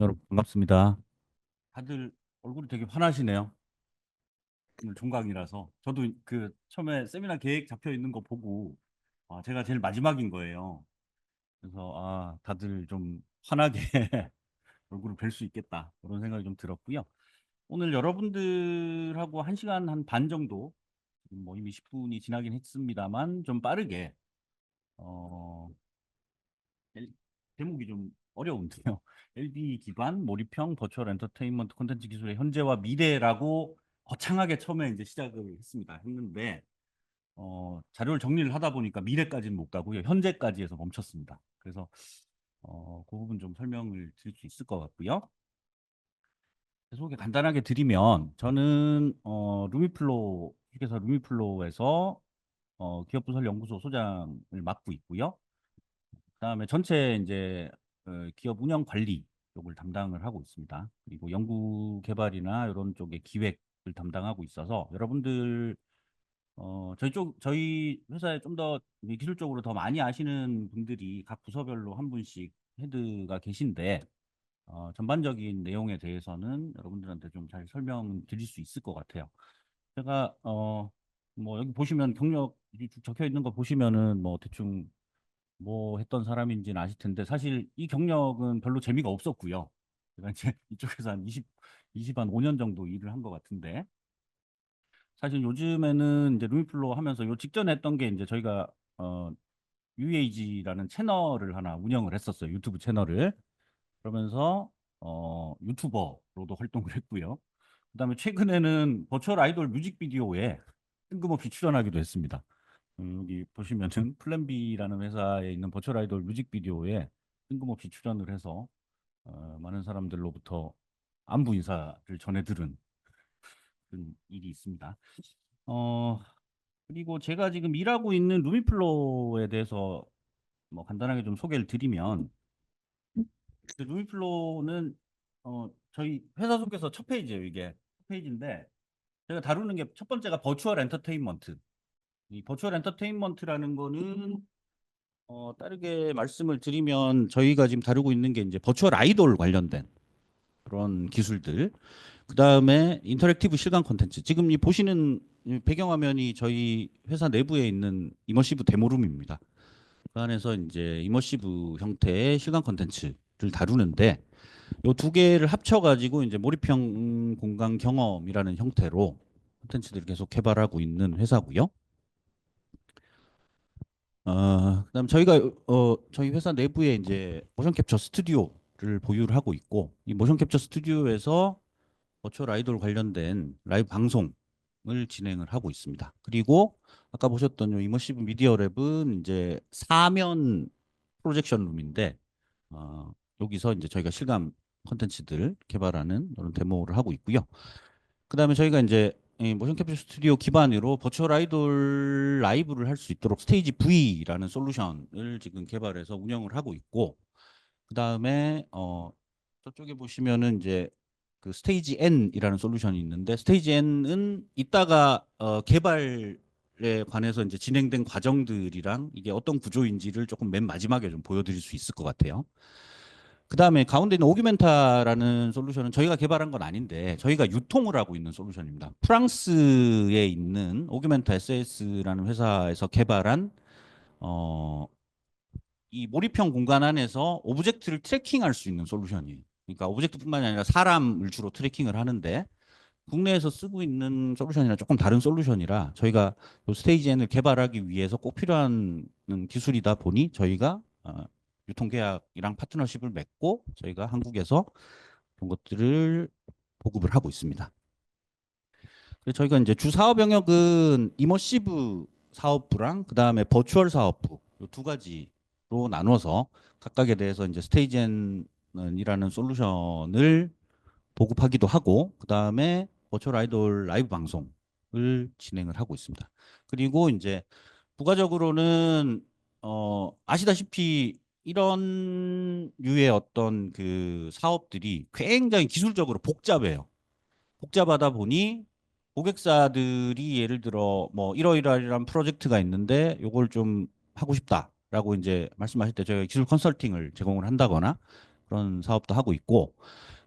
여러분 반갑습니다. 다들 얼굴이 되게 환하시네요. 오늘 종강이라서 저도 그 처음에 세미나 계획 잡혀 있는 거 보고 제가 제일 마지막인 거예요. 그래서 다들 좀 환하게 얼굴을 뵐 수 있겠다 그런 생각이 좀 들었고요. 오늘 여러분들하고 1시간 한 반 정도 뭐 이미 10분이 지나긴 했습니다만 좀 빠르게 어, 엘- 제목이 좀 어려운데요. LB 기반 몰입형 버추얼 엔터테인먼트 콘텐츠 기술의 현재와 미래라고 거창하게 처음에 이제 시작을 했는데 자료를 정리를 하다 보니까 미래까지는 못 가고요. 현재까지 해서 멈췄습니다. 그래서 그 부분 좀 설명을 드릴 수 있을 것 같고요. 소개 간단하게 드리면 저는 루미플로 휴게사 루미플로에서 기업부설 연구소 소장을 맡고 있고요. 그다음에 전체 이제 기업 운영 관리 쪽을 담당을 하고 있습니다. 그리고 연구 개발이나 이런 쪽의 기획을 담당하고 있어서 여러분들 저희 회사에 좀 더 기술적으로 더 많이 아시는 분들이 각 부서별로 한 분씩 헤드가 계신데 전반적인 내용에 대해서는 여러분들한테 좀 잘 설명드릴 수 있을 것 같아요. 제가 뭐 여기 보시면 경력이 쭉 적혀 있는 거 보시면은 뭐 대충 뭐 했던 사람인지는 아실 텐데 사실 이 경력은 별로 재미가 없었고요. 제가 이제 이쪽에서 한 20한 5년 정도 일을 한 것 같은데 사실 요즘에는 이제 루미플로 하면서 요 직전에 했던 게 이제 저희가 UAG라는 채널을 하나 운영을 했었어요. 유튜브 채널을. 그러면서 유튜버로도 활동을 했고요. 그다음에 최근에는 버추얼 아이돌 뮤직비디오에 뜬금없이 출연하기도 했습니다. 여기 보시면은 플랜 B라는 회사에 있는 버추얼 아이돌 뮤직비디오에 뜬금없이 출연을 해서 많은 사람들로부터 안부 인사를 전해 들은 그런 일이 있습니다. 어, 그리고 제가 지금 일하고 있는 루미플로에 대해서 뭐 간단하게 좀 소개를 드리면 그 루미플로는 저희 회사 속에서 첫 페이지예요, 이게. 첫 페이지인데 제가 다루는 게 첫 번째가 버추얼 엔터테인먼트. 이 버추얼 엔터테인먼트라는 거는 다르게 말씀을 드리면 저희가 지금 다루고 있는 게 이제 버추얼 아이돌 관련된 그런 기술들. 그다음에 인터랙티브 실감 콘텐츠. 지금 이 보시는 이 배경화면이 저희 회사 내부에 있는 이머시브 데모룸입니다. 그 안에서 이제 이머시브 형태의 실감 콘텐츠를 다루는데 요 두 개를 합쳐가지고 이제 몰입형 공간 경험이라는 형태로 콘텐츠들을 계속 개발하고 있는 회사고요. 그다음 저희가 저희 회사 내부에 이제 모션 캡처 스튜디오를 보유를 하고 있고 이 모션 캡처 스튜디오에서 버추얼 아이돌 관련된 라이브 방송을 진행을 하고 있습니다. 그리고 아까 보셨던 요 이머시브 미디어 랩은 이제 사면 프로젝션 룸인데 여기서 이제 저희가 실감 콘텐츠들 개발하는 이런 데모를 하고 있고요. 그다음에 저희가 이제 이 모션 캡처 스튜디오 기반으로 버추얼 아이돌 라이브를 할 수 있도록 스테이지 V라는 솔루션을 지금 개발해서 운영을 하고 있고 그다음에 저쪽에 보시면은 이제 그 스테이지 N이라는 솔루션이 있는데 스테이지 N은 이따가 개발에 관해서 이제 진행된 과정들이랑 이게 어떤 구조인지를 조금 맨 마지막에 좀 보여드릴 수 있을 것 같아요. 그다음에 가운데 있는 오규멘타라는 솔루션은 저희가 개발한 건 아닌데 저희가 유통을 하고 있는 솔루션입니다. 프랑스에 있는 오규멘타 SAS라는 회사에서 개발한 어, 이 몰입형 공간 안에서 오브젝트를 트래킹할 수 있는 솔루션이에요. 그러니까 오브젝트뿐만이 아니라 사람을 주로 트래킹을 하는데 국내에서 쓰고 있는 솔루션이랑 조금 다른 솔루션이라 저희가 요 스테이지 N을 개발하기 위해서 꼭 필요한 기술이다 보니 저희가 유통계약이랑 파트너십을 맺고 저희가 한국에서 그런 것들을 보급을 하고 있습니다. 그래서 저희가 이제 주 사업 영역은 이머시브 사업부랑 그다음에 버추얼 사업부 두 가지로 나눠서 각각에 대해서 이제 스테이지엔이라는 솔루션을 보급하기도 하고 그다음에 버추얼 아이돌 라이브 방송을 진행을 하고 있습니다. 그리고 이제 부가적으로는 아시다시피 이런 류의 어떤 그 사업들이 굉장히 기술적으로 복잡해요. 복잡하다 보니 고객사들이 예를 들어 뭐 이러이러한 프로젝트가 있는데 요걸 좀 하고 싶다라고 이제 말씀하실 때 저희가 기술 컨설팅을 제공을 한다거나 그런 사업도 하고 있고,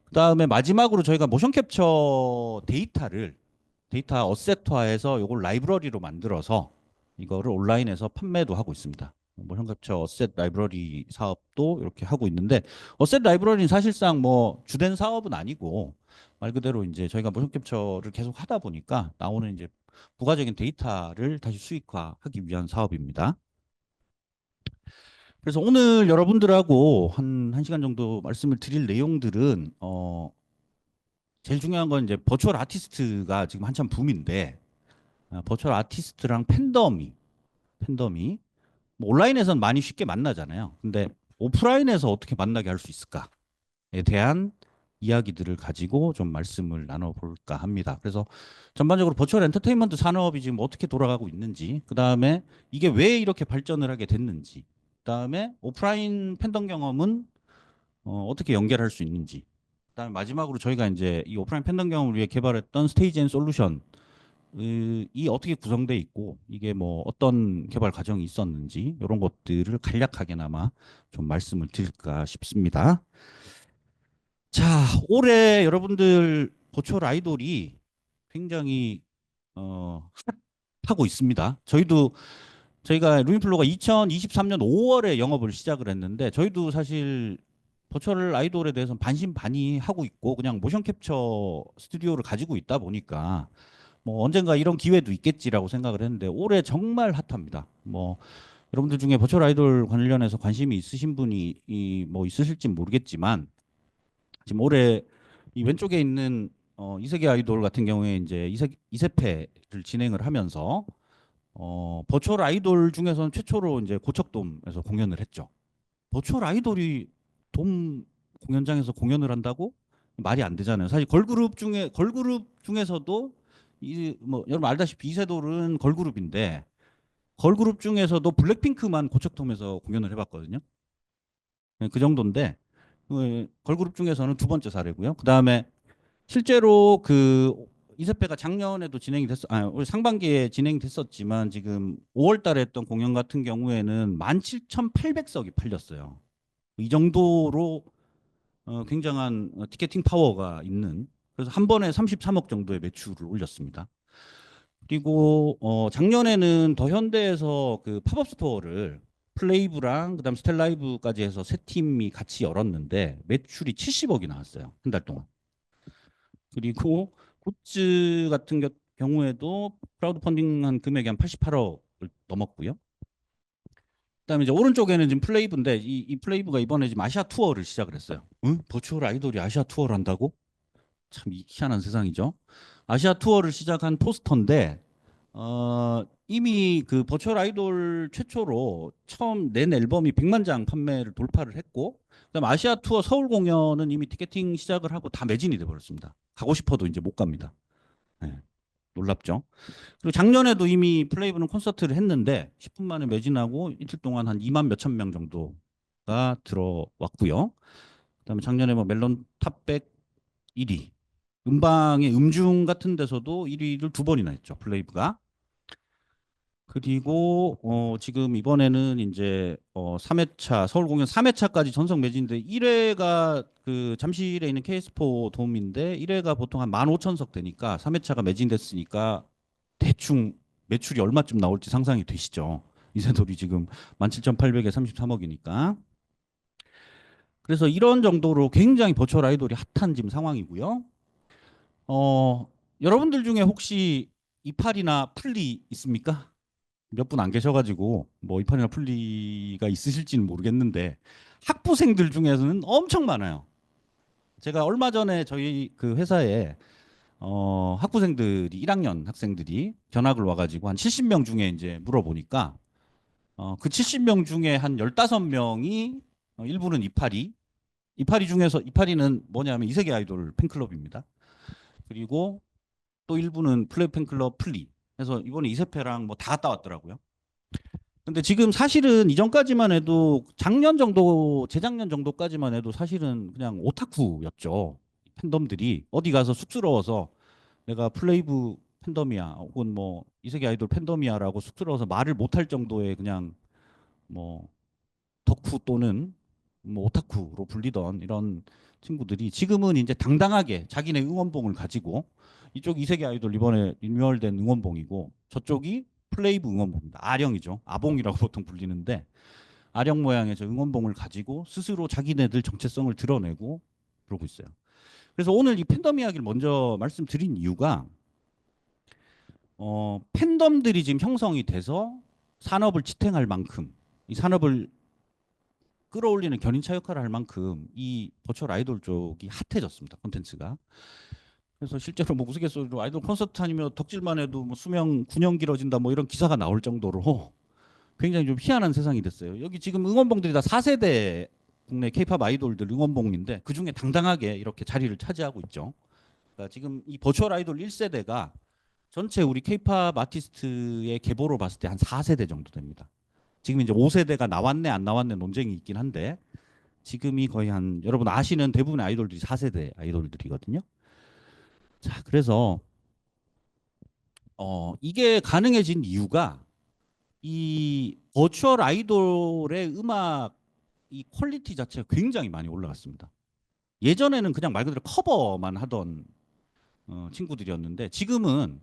그다음에 마지막으로 저희가 모션 캡처 데이터 어셋화해서 이걸 라이브러리로 만들어서 이거를 온라인에서 판매도 하고 있습니다. 모션 캡처 어셋 라이브러리 사업도 이렇게 하고 있는데, 어셋 라이브러리는 사실상 뭐 주된 사업은 아니고 말 그대로 이제 저희가 모션 캡처를 계속 하다 보니까 나오는 이제 부가적인 데이터를 다시 수익화하기 위한 사업입니다. 그래서 오늘 여러분들하고 한 1시간 정도 말씀을 드릴 내용들은 제일 중요한 건 이제 버추얼 아티스트가 지금 한참 붐인데, 버추얼 아티스트랑 팬덤이 뭐 온라인에서는 많이 쉽게 만나잖아요. 근데 오프라인에서 어떻게 만나게 할 수 있을까에 대한 이야기들을 가지고 좀 말씀을 나눠볼까 합니다. 그래서 전반적으로 버추얼 엔터테인먼트 산업이 지금 어떻게 돌아가고 있는지, 그 다음에 이게 왜 이렇게 발전을 하게 됐는지, 그 다음에 오프라인 팬덤 경험은 어떻게 연결할 수 있는지, 그다음에 마지막으로 저희가 이제 이 오프라인 팬덤 경험을 위해 개발했던 스테이지 앤 솔루션 이 어떻게 구성돼 있고 이게 뭐 어떤 개발 과정이 있었는지 이런 것들을 간략하게나마 좀 말씀을 드릴까 싶습니다. 자, 올해 여러분들 버추얼 아이돌이 굉장히 핫하고 있습니다. 저희가 루미플로가 2023년 5월에 영업을 시작을 했는데, 저희도 사실 버추얼 아이돌에 대해서는 반신반의하고 있고 그냥 모션 캡처 스튜디오를 가지고 있다 보니까 뭐 언젠가 이런 기회도 있겠지라고 생각을 했는데, 올해 정말 핫합니다. 뭐 여러분들 중에 버추얼 아이돌 관련해서 관심이 있으신 분이 뭐 있으실지 모르겠지만, 지금 올해 이 왼쪽에 있는 이세계 아이돌 같은 경우에 이제 이세패를 진행을 하면서 버추얼 아이돌 중에서는 최초로 이제 고척돔에서 공연을 했죠. 버추얼 아이돌이 돔 공연장에서 공연을 한다고 말이 안 되잖아요. 사실 걸그룹 중에서도 이 뭐 여러분 알다시피 이세돌은 걸그룹인데, 걸그룹 중에서도 블랙핑크만 고척돔에서 공연을 해봤거든요. 그 정도인데 걸그룹 중에서는 두 번째 사례고요. 그 다음에 실제로 그 이세페가 작년에도 올 상반기에 진행이 됐었지만 지금 5월 달에 했던 공연 같은 경우에는 17,800석이 팔렸어요. 이 정도로 굉장한 티켓팅 파워가 있는, 그래서 한 번에 33억 정도의 매출을 올렸습니다. 그리고 작년에는 더 현대에서 그 팝업 스토어를 플레이브랑 그다음 스텔라이브까지 해서 세 팀이 같이 열었는데 매출이 70억이 나왔어요. 한 달 동안. 그리고 굿즈 같은 경우에도 크라우드 펀딩한 금액이 한 88억을 넘었고요. 그다음에 이제 오른쪽에는 지금 플레이브인데 이 플레이브가 이번에 지금 아시아 투어를 시작을 했어요. 응? 버추얼 아이돌이 아시아 투어를 한다고? 참 희한한 세상이죠. 아시아 투어를 시작한 포스터인데 이미 그 버추얼 아이돌 최초로 처음 낸 앨범이 100만 장 판매를 돌파를 했고, 그다음 아시아 투어 서울 공연은 이미 티켓팅 시작을 하고 다 매진이 돼 버렸습니다. 가고 싶어도 이제 못 갑니다. 네, 놀랍죠. 그리고 작년에도 이미 플레이브는 콘서트를 했는데 10분 만에 매진하고 이틀 동안 한 2만 몇천 명 정도가 들어왔고요. 그다음에 작년에 뭐 멜론 탑백 1위, 음방의 음중 같은 데서도 1위를 두 번이나 했죠. 플레이브가. 그리고 지금 이번에는 이제 3회차 서울 공연 3회차까지 전석 매진인데 1회가 그 잠실에 있는 KS포 돔인데 1회가 보통 한 15,000석 되니까 3회차가 매진됐으니까 대충 매출이 얼마쯤 나올지 상상이 되시죠. 이세돌이 지금 17,800에 33억이니까. 그래서 이런 정도로 굉장히 버추얼 아이돌이 핫한 지금 상황이고요. 어, 여러분들 중에 혹시 이팔이나 풀리 있습니까? 몇 분 안 계셔가지고 뭐 이판이나 풀리가 있으실지는 모르겠는데 학부생들 중에서는 엄청 많아요. 제가 얼마 전에 저희 그 회사에 학부생들이 1학년 학생들이 전학을 와가지고 한 70명 중에 이제 물어보니까 그 70명 중에 한 15명이 일부는 이파리 중에서 이파리는 뭐냐면 이세계 아이돌 팬클럽입니다. 그리고 또 일부는 플레이 팬클럽 플리. 그래서 이번에 이세페랑 뭐 다 갔다 왔더라고요. 근데 지금 사실은 이전까지만 해도 작년 정도, 재작년 정도까지만 해도 사실은 그냥 오타쿠였죠. 팬덤들이 어디 가서 쑥스러워서 내가 플레이브 팬덤이야, 혹은 뭐 이세계 아이돌 팬덤이야라고 쑥스러워서 말을 못할 정도의 그냥 뭐 덕후 또는 뭐 오타쿠로 불리던 이런 친구들이 지금은 이제 당당하게 자기네 응원봉을 가지고 이쪽 이세계 아이돌 이번에 리뉴얼된 응원봉이고 저쪽이 플레이브 응원봉입니다. 아령이죠. 아봉이라고 보통 불리는데 아령 모양의 저 응원봉을 가지고 스스로 자기네들 정체성을 드러내고 그러고 있어요. 그래서 오늘 이 팬덤 이야기를 먼저 말씀드린 이유가 팬덤들이 지금 형성이 돼서 산업을 지탱할 만큼 이 산업을 끌어올리는 견인차 역할을 할 만큼 이 버추얼 아이돌 쪽이 핫해졌습니다. 콘텐츠가. 그래서 실제로 뭐 우스갯소리로 아이돌 콘서트 아니면 덕질만 해도 뭐 수명 9년 길어진다 뭐 이런 기사가 나올 정도로 굉장히 좀 희한한 세상이 됐어요. 여기 지금 응원봉들이 다 4세대 국내 케이팝 아이돌들 응원봉인데 그중에 당당하게 이렇게 자리를 차지하고 있죠. 그러니까 지금 이 버추얼 아이돌 1세대가 전체 우리 케이팝 아티스트의 계보로 봤을 때 한 4세대 정도 됩니다. 지금 이제 5세대가 나왔네 안 나왔네 논쟁이 있긴 한데 지금이 거의 한 여러분 아시는 대부분의 아이돌들이 4세대 아이돌들이거든요. 자, 그래서 이게 가능해진 이유가 이 버추얼 아이돌의 음악 이 퀄리티 자체가 굉장히 많이 올라갔습니다. 예전에는 그냥 말 그대로 커버만 하던 친구들이었는데 지금은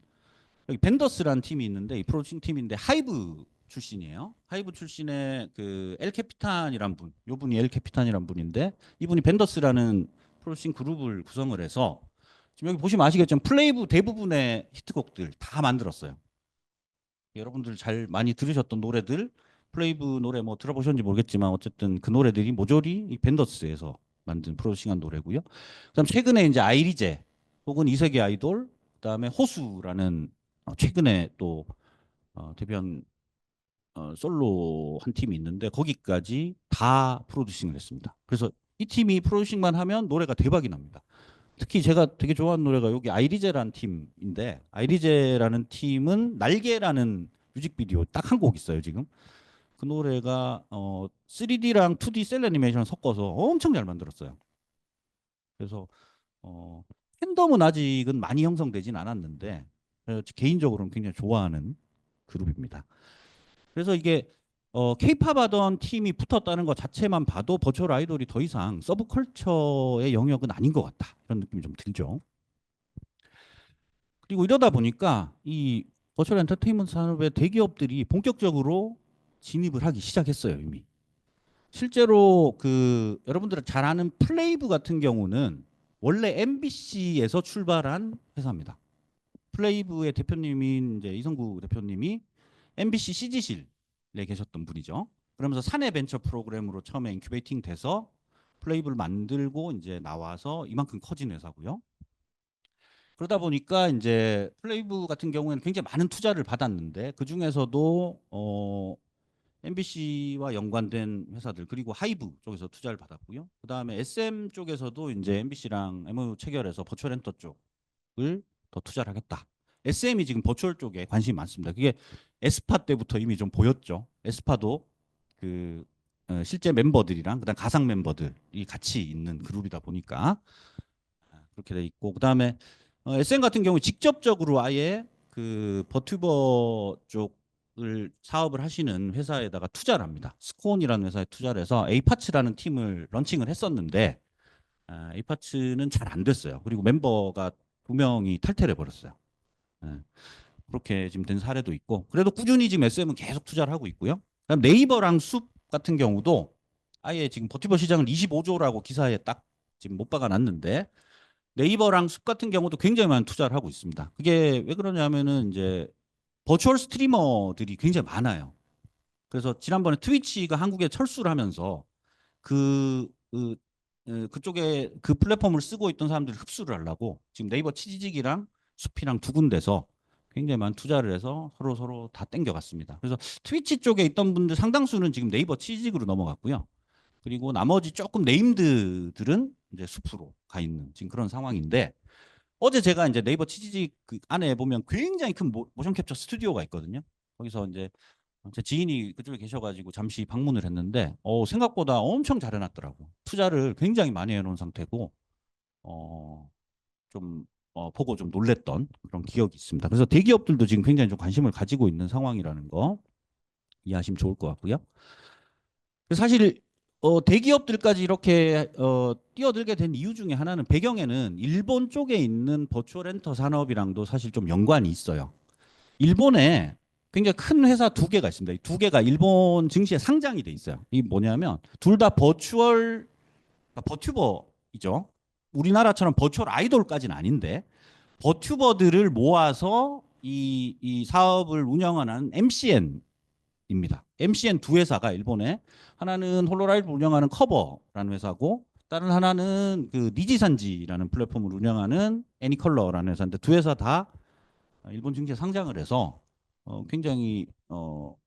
여기 벤더스라는 팀이 있는데 이 프로듀싱 팀인데 하이브 출신이에요. 하이브 출신의 그 엘캐피탄이란 분, 요 분이 엘캐피탄이란 분인데 이분이 벤더스라는 프로듀싱 그룹을 구성을 해서 지금 여기 보시면 아시겠지만 플레이브 대부분의 히트곡들 다 만들었어요. 여러분들 잘 많이 들으셨던 노래들 플레이브 노래 뭐 들어보셨는지 모르겠지만 어쨌든 그 노래들이 모조리 이 벤더스에서 만든 프로듀싱한 노래고요. 그다음 최근에 이제 아이리제 혹은 이세계 아이돌 그다음에 호수라는 최근에 또 데뷔한 솔로 한 팀이 있는데 거기까지 다 프로듀싱을 했습니다. 그래서 이 팀이 프로듀싱만 하면 노래가 대박이 납니다. 특히 제가 되게 좋아하는 노래가 여기 아이리제라는 팀인데 아이리제라는 팀은 날개라는 뮤직비디오 딱 한 곡 있어요 지금. 그 노래가 3D랑 2D 셀 애니메이션 섞어서 엄청 잘 만들었어요. 그래서 팬덤은 아직은 많이 형성되진 않았는데 개인적으로는 굉장히 좋아하는 그룹입니다. 그래서 이게 케이팝 하던 팀이 붙었다는 것 자체만 봐도 버추얼 아이돌이 더 이상 서브컬처의 영역은 아닌 것 같다. 이런 느낌이 좀 들죠. 그리고 이러다 보니까 이 버추얼 엔터테인먼트 산업의 대기업들이 본격적으로 진입을 하기 시작했어요, 이미. 실제로 그 여러분들 잘 아는 플레이브 같은 경우는 원래 MBC에서 출발한 회사입니다. 플레이브의 대표님인 이제 이성구 대표님이 MBC CG실에 계셨던 분이죠. 그러면서 사내 벤처 프로그램으로 처음에 인큐베이팅 돼서 플레이브를 만들고 이제 나와서 이만큼 커진 회사고요. 그러다 보니까 이제 플레이브 같은 경우에는 굉장히 많은 투자를 받았는데 그 중에서도 MBC와 연관된 회사들 그리고 하이브 쪽에서 투자를 받았고요. 그 다음에 SM 쪽에서도 이제 MBC랑 MOU 체결해서 버추얼 엔터 쪽을 더 투자를 하겠다. SM이 지금 버추얼 쪽에 관심이 많습니다. 그게 에스파 때부터 이미 좀 보였죠. 에스파도 그 실제 멤버들이랑 그다음 가상 멤버들이 같이 있는 그룹이다 보니까 그렇게 돼 있고 그다음에 SM 같은 경우 직접적으로 아예 그 버튜버 쪽을 사업을 하시는 회사에다가 투자를 합니다. 스콘이라는 회사에 투자를 해서 에이파츠라는 팀을 런칭을 했었는데 에이파츠는 잘 안 됐어요. 그리고 멤버가 2명이 탈퇴를 해버렸어요. 예, 그렇게 지금 된 사례도 있고 그래도 꾸준히 지금 SM은 계속 투자를 하고 있고요. 그다음 네이버랑 숲 같은 경우도 아예 지금 버티버 시장을 25조라고 기사에 딱 지금 못 박아놨는데 네이버랑 숲 같은 경우도 굉장히 많은 투자를 하고 있습니다. 그게 왜 그러냐면은 이제 버추얼 스트리머들이 굉장히 많아요. 그래서 지난번에 트위치가 한국에 철수를 하면서 그쪽에 그 플랫폼을 쓰고 있던 사람들을 흡수를 하려고 지금 네이버 치지직이랑 숲이랑 두 군데서 굉장히 많은 투자를 해서 서로 다 땡겨갔습니다. 그래서 트위치 쪽에 있던 분들 상당수는 지금 네이버 치지직으로 넘어갔고요. 그리고 나머지 조금 네임드들은 이제 숲으로 가 있는 지금 그런 상황인데 어제 제가 이제 네이버 치지직 그 안에 보면 굉장히 큰 모션 캡처 스튜디오가 있거든요. 거기서 이제 제 지인이 그쪽에 계셔가지고 잠시 방문을 했는데 생각보다 엄청 잘 해놨더라고. 투자를 굉장히 많이 해놓은 상태고 어, 좀 보고 좀 놀랬던 그런 기억이 있습니다. 그래서 대기업들도 지금 굉장히 좀 관심을 가지고 있는 상황이라는 거 이해하시면 좋을 것 같고요. 사실 대기업들까지 이렇게 뛰어들게 된 이유 중에 하나는 배경에는 일본 쪽에 있는 버추얼 엔터 산업이랑도 사실 좀 연관이 있어요. 일본에 굉장히 큰 회사 두 개가 있습니다. 이 두 개가 일본 증시에 상장이 돼 있어요. 이 뭐냐면 둘 다 버추얼 버튜버이죠. 우리나라처럼 버추얼 아이돌까지는 아닌데 버튜버들을 모아서 이 사업을 운영하는 MCN입니다. MCN 두 회사가 일본에 하나는 홀로라이브 운영하는 커버라는 회사고 다른 하나는 그 니지산지라는 플랫폼을 운영하는 애니컬러라는 회사인데 두 회사 다 일본 증시에 상장을 해서 굉장히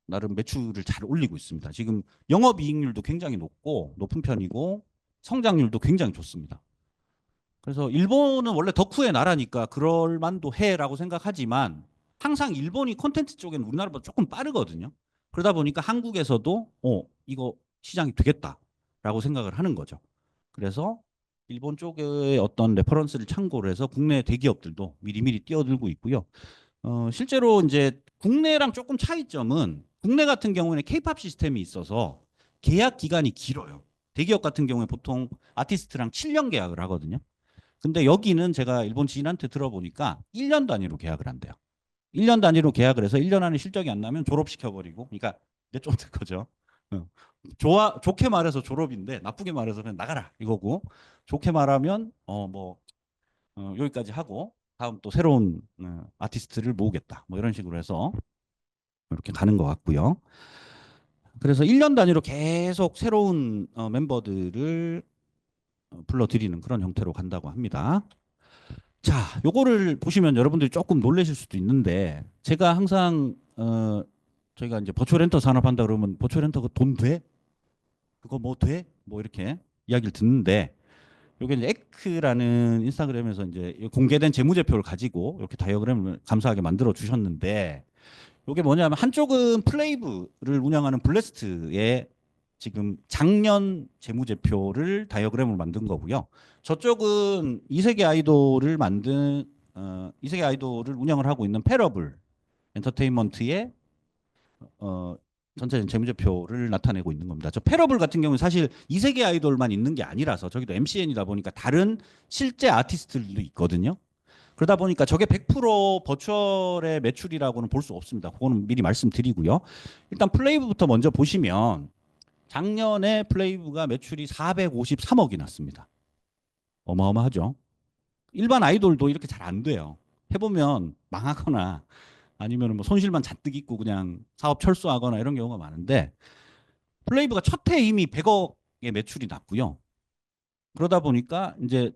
나름 매출을 잘 올리고 있습니다. 지금 영업이익률도 굉장히 높은 편이고 성장률도 굉장히 좋습니다. 그래서 일본은 원래 덕후의 나라니까 그럴 만도 해라고 생각하지만 항상 일본이 콘텐츠 쪽에는 우리나라보다 조금 빠르거든요. 그러다 보니까 한국에서도 이거 시장이 되겠다라고 생각을 하는 거죠. 그래서 일본 쪽의 어떤 레퍼런스를 참고로 해서 국내 대기업들도 미리미리 뛰어들고 있고요. 실제로 이제 국내랑 조금 차이점은 국내 같은 경우에는 케이팝 시스템이 있어서 계약 기간이 길어요. 대기업 같은 경우에 보통 아티스트랑 7년 계약을 하거든요. 근데 여기는 제가 일본 지인한테 들어보니까 1년 단위로 계약을 한대요. 1년 단위로 계약을 해서 1년 안에 실적이 안 나면 졸업시켜버리고, 그러니까 내좀 거죠. 좋게 말해서 졸업인데 나쁘게 말해서 그냥 나가라 이거고, 좋게 말하면 여기까지 하고 다음 또 새로운 아티스트를 모으겠다 뭐 이런 식으로 해서 이렇게 가는 것 같고요. 그래서 1년 단위로 계속 새로운 멤버들을 불러들이는 그런 형태로 간다고 합니다. 자, 요거를 보시면 여러분들이 조금 놀라실 수도 있는데 제가 항상 저희가 이제 버추얼 렌터 산업한다 그러면 버추얼 렌터 그돈 돼? 그거 뭐 돼? 뭐 이렇게 이야기를 듣는데 요게 이제 에크라는 인스타그램에서 이제 공개된 재무제표를 가지고 이렇게 다이어그램을 감사하게 만들어 주셨는데 요게 뭐냐면 한쪽은 플레이브를 운영하는 블래스트의 지금 작년 재무제표를 다이어그램으로 만든 거고요. 저쪽은 이세계 아이돌을 운영을 하고 있는 패러블 엔터테인먼트의 어, 전체 재무제표를 나타내고 있는 겁니다. 저 패러블 같은 경우는 사실 이세계 아이돌만 있는 게 아니라서 저기도 MCN이다 보니까 다른 실제 아티스트들도 있거든요. 그러다 보니까 저게 100% 버추얼의 매출이라고는 볼 수 없습니다. 그거는 미리 말씀드리고요. 일단 플레이브부터 먼저 보시면 작년에 플레이브가 매출이 453억이 났습니다. 어마어마하죠. 일반 아이돌도 이렇게 잘 안 돼요. 해보면 망하거나 아니면 뭐 손실만 잔뜩 있고 그냥 사업 철수하거나 이런 경우가 많은데 플레이브가 첫 해 이미 100억의 매출이 났고요. 그러다 보니까 이제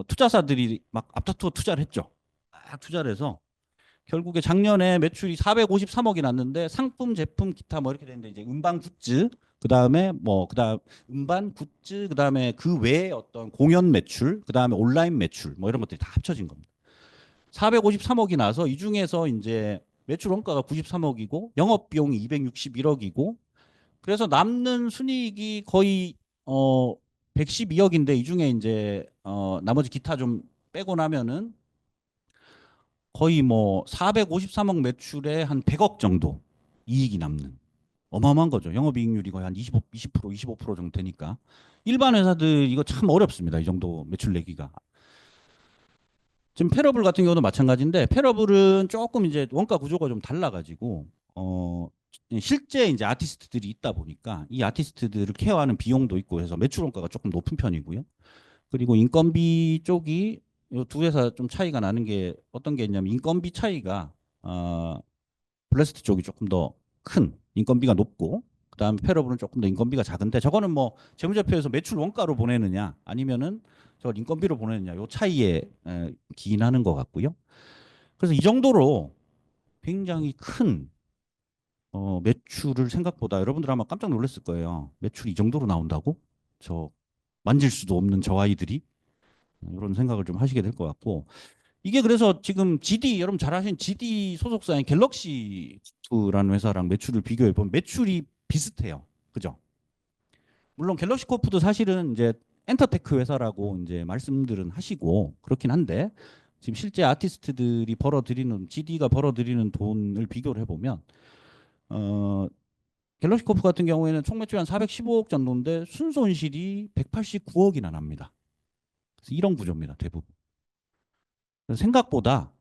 투자사들이 막 앞다투어 투자를 했죠. 막 투자를 해서 결국에 작년에 매출이 453억이 났는데 상품, 제품, 기타 뭐 이렇게 되는데 이제 음반 굿즈, 그다음에 그다음 음반 굿즈, 그다음에 그 외에 어떤 공연 매출, 그다음에 온라인 매출 뭐 이런 것들이 다 합쳐진 겁니다. 453억이 나서 이 중에서 이제 매출 원가가 93억이고 영업 비용이 261억이고 그래서 남는 순이익이 거의 112억인데 이 중에 이제 나머지 기타 좀 빼고 나면은 거의 뭐 453억 매출에 한 100억 정도 이익이 남는 어마어마한 거죠. 영업이익률이 거의 한 25, 20%, 25% 정도 되니까 일반 회사들 이거 참 어렵습니다. 이 정도 매출 내기가. 지금 패러블 같은 경우도 마찬가지인데 패러블은 조금 이제 원가 구조가 좀 달라가지고 실제 이제 아티스트들이 있다 보니까 이 아티스트들을 케어하는 비용도 있고 해서 매출 원가가 조금 높은 편이고요. 그리고 인건비 쪽이 이두 회사 좀 차이가 나는 게 어떤 게 있냐면 인건비 차이가 블래스트 쪽이 조금 더 큰 인건비가 높고 그다음에 패러블은 조금 더 인건비가 작은데 저거는 뭐 재무제표에서 매출 원가로 보내느냐 아니면은 저걸 인건비로 보내느냐 요 차이에 기인하는 것 같고요. 그래서 이 정도로 굉장히 큰 매출을 생각보다 여러분들 아마 깜짝 놀랐을 거예요. 매출이 이 정도로 나온다고? 저 만질 수도 없는 저 아이들이 이런 생각을 좀 하시게 될 것 같고 이게 그래서 지금 GD 여러분 잘 아시는 GD 소속사인 갤럭시코프라는 회사랑 매출을 비교해 보면 매출이 비슷해요. 그죠? 물론 갤럭시코프도 사실은 이제 엔터테크 회사라고 이제 말씀들은 하시고 그렇긴 한데 지금 실제 아티스트들이 벌어들이는 GD가 벌어들이는 돈을 비교를 해보면 어 갤럭시 코프 같은 경우에는 총 매출이 한 415억 정도인데 순손실이 189억이나 납니다. 그래서 이런 구조입니다. 대부분. 그래서 생각보다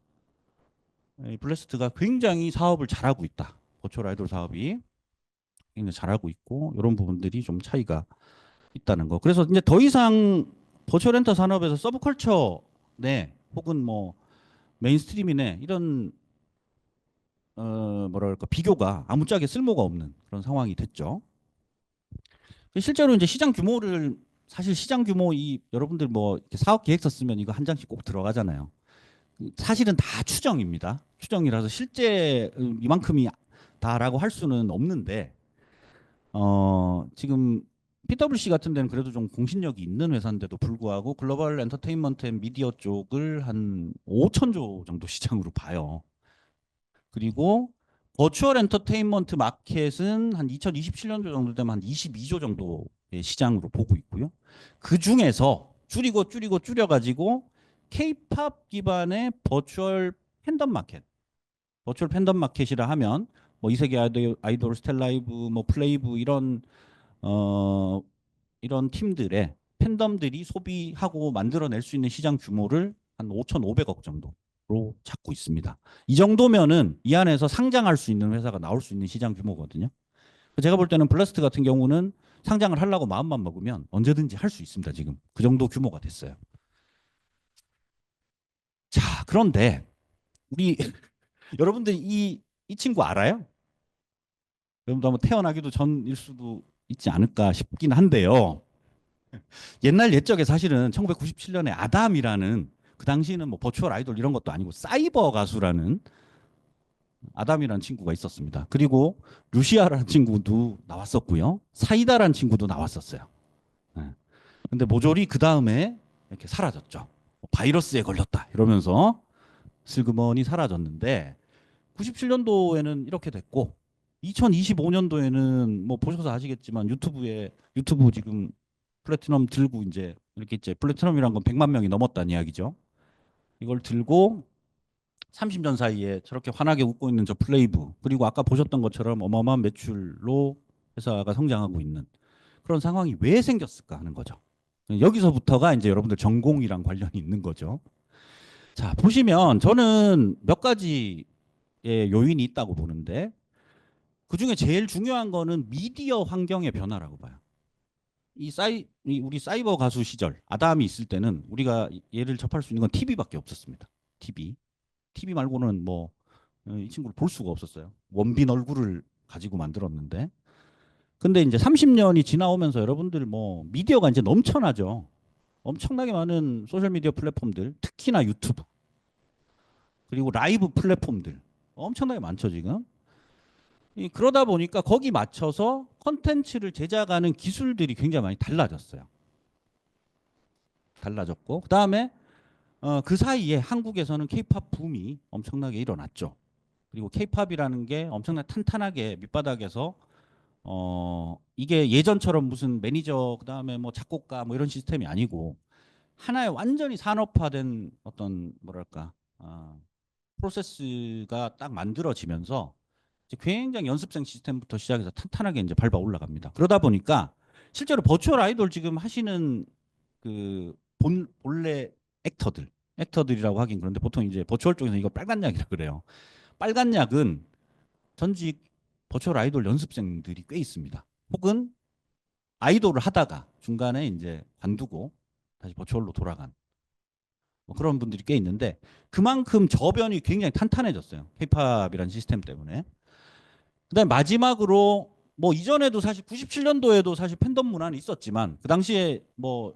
이 블래스트가 굉장히 사업을 잘하고 있다. 버추얼 아이돌 사업이 굉장히 잘하고 있고 이런 부분들이 좀 차이가 있다는 거. 그래서 이제 더 이상 버추얼 엔터 산업에서 서브컬처 내 혹은 뭐 메인스트림이네 이런 뭐랄까 비교가 아무짝에 쓸모가 없는 그런 상황이 됐죠. 실제로 이제 시장 규모를 사실 시장 규모 이 여러분들 뭐 이렇게 사업 계획서 쓰면 이거 한 장씩 꼭 들어가잖아요. 사실은 다 추정입니다. 추정이라서 실제 이만큼이 다라고 할 수는 없는데 지금 PwC 같은 데는 그래도 좀 공신력이 있는 회사인데도 불구하고 글로벌 엔터테인먼트 앤 미디어 쪽을 한 5천조 정도 시장으로 봐요. 그리고 버추얼 엔터테인먼트 마켓은 한 2027년도 정도 되면 한 22조 정도의 시장으로 보고 있고요. 그 중에서 줄이고 줄여가지고 K-팝 기반의 버추얼 팬덤 마켓, 버추얼 팬덤 마켓이라 하면 뭐 이세계 아이돌, 스텔라이브, 뭐 플레이브 어, 이런 팀들의 팬덤들이 소비하고 만들어낼 수 있는 시장 규모를 한 5,500억 정도로 잡고 있습니다. 이 정도면은 이 안에서 상장할 수 있는 회사가 나올 수 있는 시장 규모거든요. 제가 볼 때는 블라스트 같은 경우는 상장을 하려고 마음만 먹으면 언제든지 할 수 있습니다. 지금 그 정도 규모가 됐어요. 자, 그런데 우리 여러분들 이 친구 알아요? 여러분도 아마 태어나기도 전일 수도 있지 않을까 싶긴 한데요. 옛날 옛적에 사실은 1997년에 아담이라는 그 당시는 뭐 버추얼 아이돌 이런 것도 아니고 사이버 가수라는 아담이라는 친구가 있었습니다. 그리고 루시아라는 친구도 나왔었고요. 사이다라는 친구도 나왔었어요. 네. 근데 모조리 그 다음에 이렇게 사라졌죠. 바이러스에 걸렸다 이러면서 슬그머니 사라졌는데 97년도에는 이렇게 됐고 2025년도에는 뭐 보셔서 아시겠지만 유튜브 지금 플래티넘 들고 이제 이렇게 이제 플래티넘이란 건 100만 명이 넘었다는 이야기죠. 이걸 들고 30년 사이에 저렇게 환하게 웃고 있는 저 플레이브 그리고 아까 보셨던 것처럼 어마어마한 매출로 회사가 성장하고 있는 그런 상황이 왜 생겼을까 하는 거죠. 여기서부터가 이제 여러분들 전공이랑 관련이 있는 거죠. 자, 보시면 저는 몇 가지의 요인이 있다고 보는데 그중에 제일 중요한 거는 미디어 환경의 변화라고 봐요. 우리 사이버 가수 시절 아담이 있을 때는 우리가 얘를 접할 수 있는 건 TV밖에 없었습니다. TV 말고는 뭐 이 친구를 볼 수가 없었어요. 원빈 얼굴을 가지고 만들었는데 근데 이제 30년이 지나오면서 여러분들 뭐 미디어가 이제 넘쳐나죠. 엄청나게 많은 소셜 미디어 플랫폼들, 특히나 유튜브 그리고 라이브 플랫폼들 엄청나게 많죠 지금. 그러다 보니까 거기 맞춰서 컨텐츠를 제작하는 기술들이 굉장히 많이 달라졌어요. 달라졌고 그다음에 그 사이에 한국에서는 케이팝 붐이 엄청나게 일어났죠. 그리고 케이팝이라는 게 엄청나게 탄탄하게 밑바닥에서 이게 예전처럼 무슨 매니저 그다음에 뭐 작곡가 뭐 이런 시스템이 아니고 하나의 완전히 산업화된 어떤 뭐랄까 프로세스가 딱 만들어지면서 이제 굉장히 연습생 시스템부터 시작해서 탄탄하게 이제 밟아 올라갑니다. 그러다 보니까 실제로 버추얼 아이돌 지금 하시는 그 본래 액터들이라고 하긴 그런데 보통 이제 버추얼 쪽에서 이거 빨간 약이라 그래요. 빨간 약은 전직 버추얼 아이돌 연습생들이 꽤 있습니다. 혹은 아이돌을 하다가 중간에 이제 관두고 다시 버추얼로 돌아간 뭐 그런 분들이 꽤 있는데 그만큼 저변이 굉장히 탄탄해졌어요. 케이팝이라는 시스템 때문에. 그다음에 마지막으로 뭐 이전에도 사실 97년도에도 사실 팬덤 문화는 있었지만 그 당시에 뭐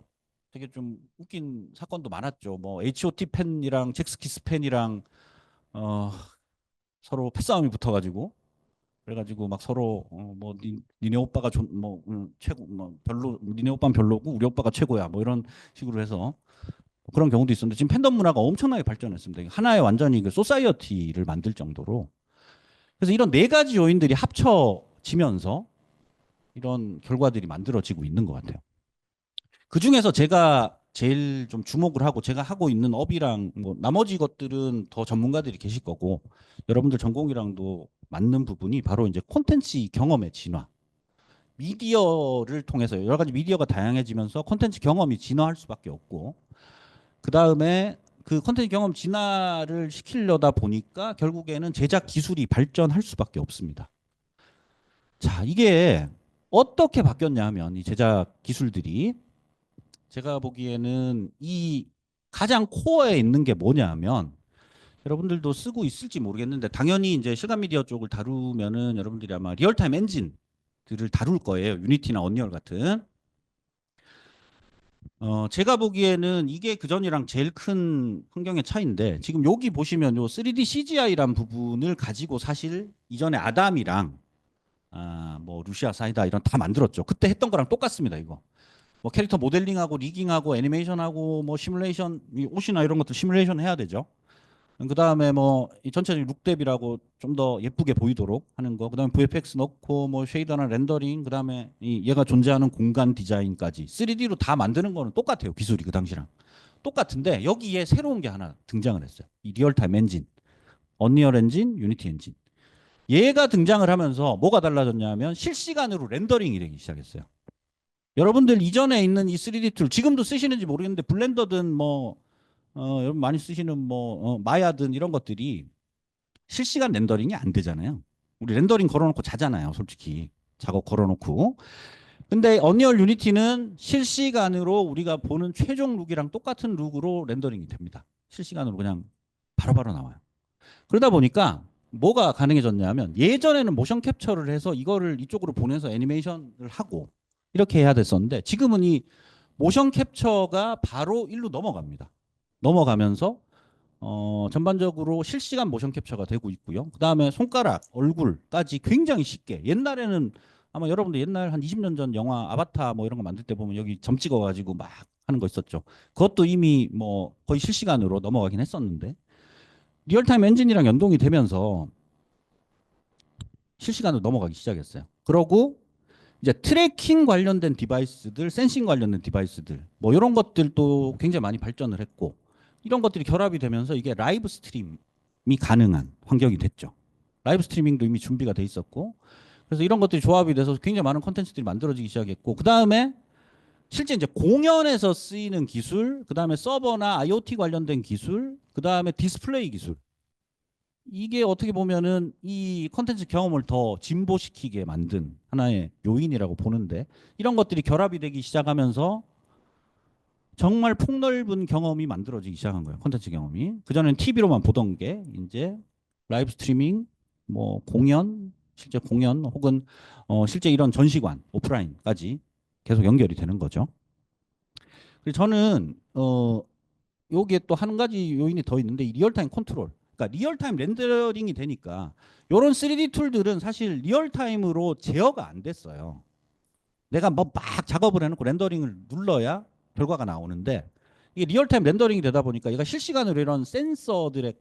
되게 좀 웃긴 사건도 많았죠. 뭐 H.O.T 팬이랑 잭스키스 팬이랑 어 서로 패싸움이 붙어가지고 그래가지고 막 서로 뭐 니네 오빠가 뭐 최고 뭐 별로 니네 오빠는 별로고 우리 오빠가 최고야 뭐 이런 식으로 해서 그런 경우도 있었는데 지금 팬덤 문화가 엄청나게 발전했습니다. 하나의 완전히 그 소사이어티를 만들 정도로 그래서 이런 네 가지 요인들이 합쳐지면서 이런 결과들이 만들어지고 있는 것 같아요. 그 중에서 제가 제일 좀 주목을 하고 제가 하고 있는 업이랑 뭐 나머지 것들은 더 전문가들이 계실 거고 여러분들 전공이랑도 맞는 부분이 바로 이제 콘텐츠 경험의 진화. 미디어를 통해서 여러 가지 미디어가 다양해지면서 콘텐츠 경험이 진화할 수밖에 없고 그 다음에 그 콘텐츠 경험 진화를 시키려다 보니까 결국에는 제작 기술이 발전할 수밖에 없습니다. 자, 이게 어떻게 바뀌었냐 하면 이 제작 기술들이 제가 보기에는 이 가장 코어에 있는 게 뭐냐 하면 여러분들도 쓰고 있을지 모르겠는데 당연히 이제 실감 미디어 쪽을 다루면은 여러분들이 아마 리얼타임 엔진들을 다룰 거예요. 유니티나 언리얼 같은. 제가 보기에는 이게 그전이랑 제일 큰 환경의 차이인데 지금 여기 보시면 요 3D CGI란 부분을 가지고 사실 이전에 아담이랑 뭐 루시아 사이다 이런 다 만들었죠. 그때 했던 거랑 똑같습니다, 이거. 뭐 캐릭터 모델링하고 리깅하고 애니메이션하고 뭐 시뮬레이션 이 옷이나 이런 것들 시뮬레이션 해야 되죠. 그다음에 뭐 이 전체적인 룩대비라고 좀 더 예쁘게 보이도록 하는 거. 그다음에 VFX 넣고 뭐 쉐이더나 렌더링, 그다음에 이 얘가 존재하는 공간 디자인까지 3D로 다 만드는 거는 똑같아요. 기술이 그 당시랑. 똑같은데 여기에 새로운 게 하나 등장을 했어요. 이 리얼타임 엔진. 언리얼 엔진, 유니티 엔진. 얘가 등장을 하면서 뭐가 달라졌냐면 실시간으로 렌더링이 되기 시작했어요. 여러분들 이전에 있는 이 3D 툴 지금도 쓰시는지 모르겠는데 블렌더든 뭐 여러분 많이 쓰시는 뭐 마야든 이런 것들이 실시간 렌더링이 안 되잖아요. 우리 렌더링 걸어놓고 자잖아요, 솔직히. 작업 걸어놓고. 근데 언리얼 유니티는 실시간으로 우리가 보는 최종 룩이랑 똑같은 룩으로 렌더링이 됩니다. 실시간으로 그냥 바로바로 나와요. 그러다 보니까 뭐가 가능해졌냐면 예전에는 모션 캡처를 해서 이거를 이쪽으로 보내서 애니메이션을 하고 이렇게 해야 됐었는데 지금은 이 모션 캡처가 바로 일로 넘어갑니다. 넘어가면서 전반적으로 실시간 모션 capture가 되고 있고요. 그 다음에 손가락, 얼굴까지 굉장히 쉽게. 옛날에는 아마 여러분들 옛날 한 20년 전 영화 아바타 뭐 이런 거 만들 때 보면 여기 점 찍어가지고 막 하는 거 있었죠. 그것도 이미 뭐 거의 실시간으로 넘어가긴 했었는데 리얼타임 엔진이랑 연동이 되면서 실시간으로 넘어가기 시작했어요. 그러고 이제 트래킹 관련된 디바이스들, 센싱 관련된 디바이스들, 뭐 이런 것들도 굉장히 많이 발전을 했고, 이런 것들이 결합이 되면서 이게 라이브 스트림이 가능한 환경이 됐죠. 라이브 스트리밍도 이미 준비가 돼 있었고, 그래서 이런 것들이 조합이 돼서 굉장히 많은 콘텐츠들이 만들어지기 시작했고, 그 다음에 실제 이제 공연에서 쓰이는 기술, 그 다음에 서버나 IoT 관련된 기술, 그 다음에 디스플레이 기술, 이게 어떻게 보면은 이 컨텐츠 경험을 더 진보시키게 만든 하나의 요인이라고 보는데 이런 것들이 결합이 되기 시작하면서 정말 폭넓은 경험이 만들어지기 시작한 거예요. 컨텐츠 경험이. 그전에는 TV로만 보던 게 이제 라이브 스트리밍, 뭐 공연, 실제 공연 혹은 실제 이런 전시관, 오프라인까지 계속 연결이 되는 거죠. 그래서 저는 여기에 또 한 가지 요인이 더 있는데 이 리얼타임 컨트롤. 그러니까 리얼타임 렌더링이 되니까 이런 3D 툴들은 사실 리얼타임으로 제어가 안 됐어요. 내가 뭐 막 작업을 해놓고 렌더링을 눌러야 결과가 나오는데 이게 리얼타임 렌더링이 되다 보니까 얘가 실시간으로 이런 센서들의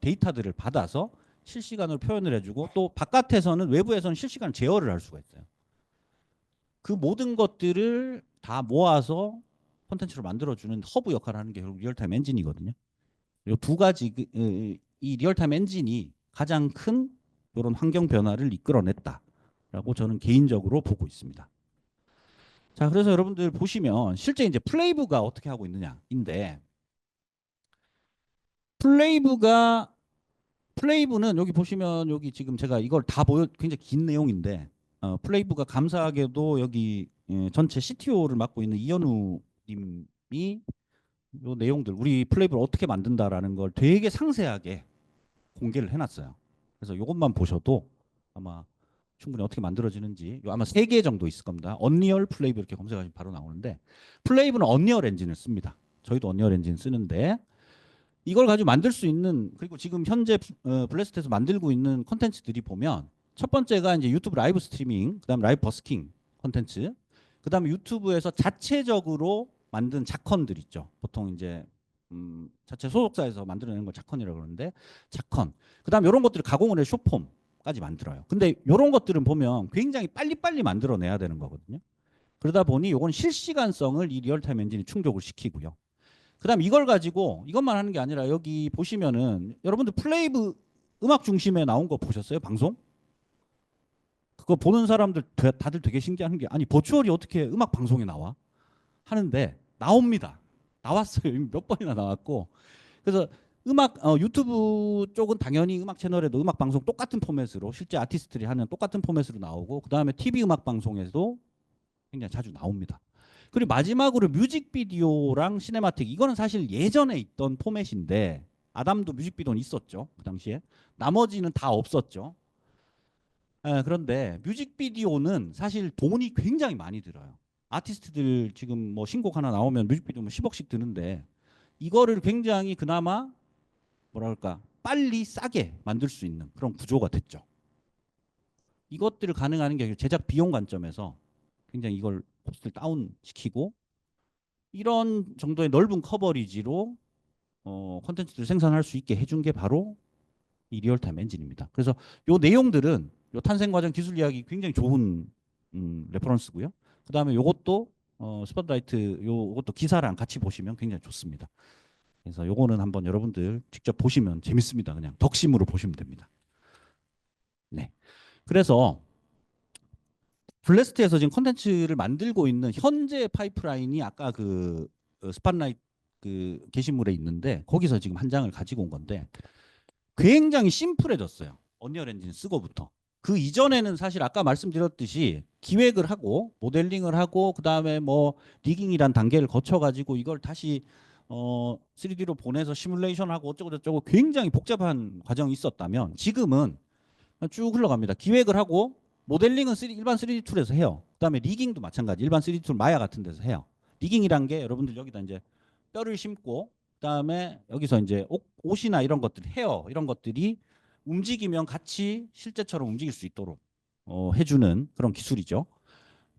데이터들을 받아서 실시간으로 표현을 해주고 또 바깥에서는 외부에서는 실시간 제어를 할 수가 있어요. 그 모든 것들을 다 모아서 콘텐츠로 만들어주는 허브 역할을 하는 게 결국 리얼타임 엔진이거든요. 이 두 가지 이 리얼타임 엔진이 가장 큰 이런 환경 변화를 이끌어냈다라고 저는 개인적으로 보고 있습니다. 자, 그래서 여러분들 보시면 실제 이제 플레이브가 어떻게 하고 있느냐인데 플레이브가 플레이브는 여기 보시면 여기 지금 제가 이걸 다 보여 굉장히 긴 내용인데 플레이브가 감사하게도 여기 전체 CTO를 맡고 있는 이현우 님이 요 내용들 우리 플레이브를 어떻게 만든다라는 걸 되게 상세하게 공개를 해놨어요. 그래서 이것만 보셔도 아마 충분히 어떻게 만들어지는지 아마 3개 정도 있을 겁니다. 언리얼 플레이브 이렇게 검색하시면 바로 나오는데 플레이브는 언리얼 엔진을 씁니다. 저희도 언리얼 엔진 쓰는데 이걸 가지고 만들 수 있는 그리고 지금 현재 블래스트에서 만들고 있는 컨텐츠들이 보면 첫 번째가 이제 유튜브 라이브 스트리밍, 그다음 라이브 버스킹 컨텐츠, 그다음에 유튜브에서 자체적으로 만든 자컨들 있죠. 보통 이제 자체 소속사에서 만들어내는 걸 자컨이라고 그러는데 자컨. 그다음 이런 것들을 가공을 해 쇼폼까지 만들어요. 근데 이런 것들은 보면 굉장히 빨리빨리 만들어내야 되는 거거든요. 그러다 보니 이건 실시간성을 이 리얼타임 엔진이 충족을 시키고요. 그다음 이걸 가지고 이것만 하는 게 아니라 여기 보시면은 여러분들 플레이브 음악 중심에 나온 거 보셨어요? 방송? 그거 보는 사람들 다들 되게 신기한 게 아니 버추얼이 어떻게 음악 방송에 나와? 하는데 나옵니다. 나왔어요. 이미 몇 번이나 나왔고. 그래서 유튜브 쪽은 당연히 음악 채널에도 음악 방송 똑같은 포맷으로 실제 아티스트들이 하는 똑같은 포맷으로 나오고 그다음에 TV 음악 방송에도 굉장히 자주 나옵니다. 그리고 마지막으로 뮤직비디오랑 시네마틱 이거는 사실 예전에 있던 포맷인데 아담도 뮤직비디오는 있었죠. 그 당시에. 나머지는 다 없었죠. 그런데 뮤직비디오는 사실 돈이 굉장히 많이 들어요. 아티스트들 지금 뭐 신곡 하나 나오면 뮤직비디오 뭐 10억씩 드는데 이거를 굉장히 그나마 뭐랄까 빨리 싸게 만들 수 있는 그런 구조가 됐죠. 이것들을 가능한 게 제작 비용 관점에서 굉장히 이걸 코스트를 다운 시키고 이런 정도의 넓은 커버리지로 콘텐츠를 생산할 수 있게 해준 게 바로 이 리얼타임 엔진입니다. 그래서 요 내용들은 요 탄생 과정 기술 이야기 굉장히 좋은 레퍼런스고요. 그다음에 요것도 스팟라이트 요것도 기사랑 같이 보시면 굉장히 좋습니다. 그래서 요거는 한번 여러분들 직접 보시면 재밌습니다. 그냥 덕심으로 보시면 됩니다. 네. 그래서 블래스트에서 지금 콘텐츠를 만들고 있는 현재 파이프라인이 아까 그 스팟라이트 그 게시물에 있는데 거기서 지금 한 장을 가지고 온 건데 굉장히 심플해졌어요. 언리얼 엔진 쓰고부터. 그 이전에는 사실 아까 말씀드렸듯이 기획을 하고 모델링을 하고 그다음에 뭐 리깅이란 단계를 거쳐 가지고 이걸 다시 3D로 보내서 시뮬레이션하고 어쩌고 저쩌고 굉장히 복잡한 과정이 있었다면 지금은 쭉 흘러갑니다. 기획을 하고 모델링은 일반 3D 툴에서 해요. 그다음에 리깅도 마찬가지. 일반 3D 툴 마야 같은 데서 해요. 리깅이란 게 여러분들 여기다 이제 뼈를 심고 그다음에 여기서 이제 옷이나 이런 것들 헤어 이런 것들이 움직이면 같이 실제처럼 움직일 수 있도록 해주는 그런 기술이죠.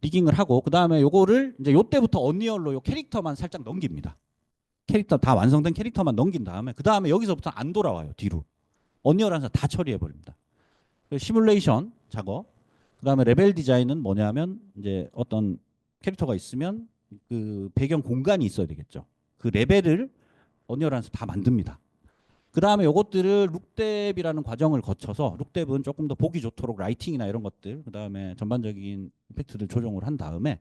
리깅을 하고 그다음에 요거를 이제 요때부터 언리얼로 요 캐릭터만 살짝 넘깁니다. 캐릭터 다 완성된 캐릭터만 넘긴 다음에 그다음에 여기서부터 안 돌아와요. 뒤로. 언리얼 안에서 다 처리해 버립니다. 시뮬레이션 작업. 그다음에 레벨 디자인은 뭐냐면 이제 어떤 캐릭터가 있으면 그 배경 공간이 있어야 되겠죠. 그 레벨을 언리얼 안에서 다 만듭니다. 그 다음에 요것들을 룩뎁이라는 과정을 거쳐서 룩뎁은 조금 더 보기 좋도록 라이팅이나 이런 것들 그 다음에 전반적인 이펙트들 조정을 한 다음에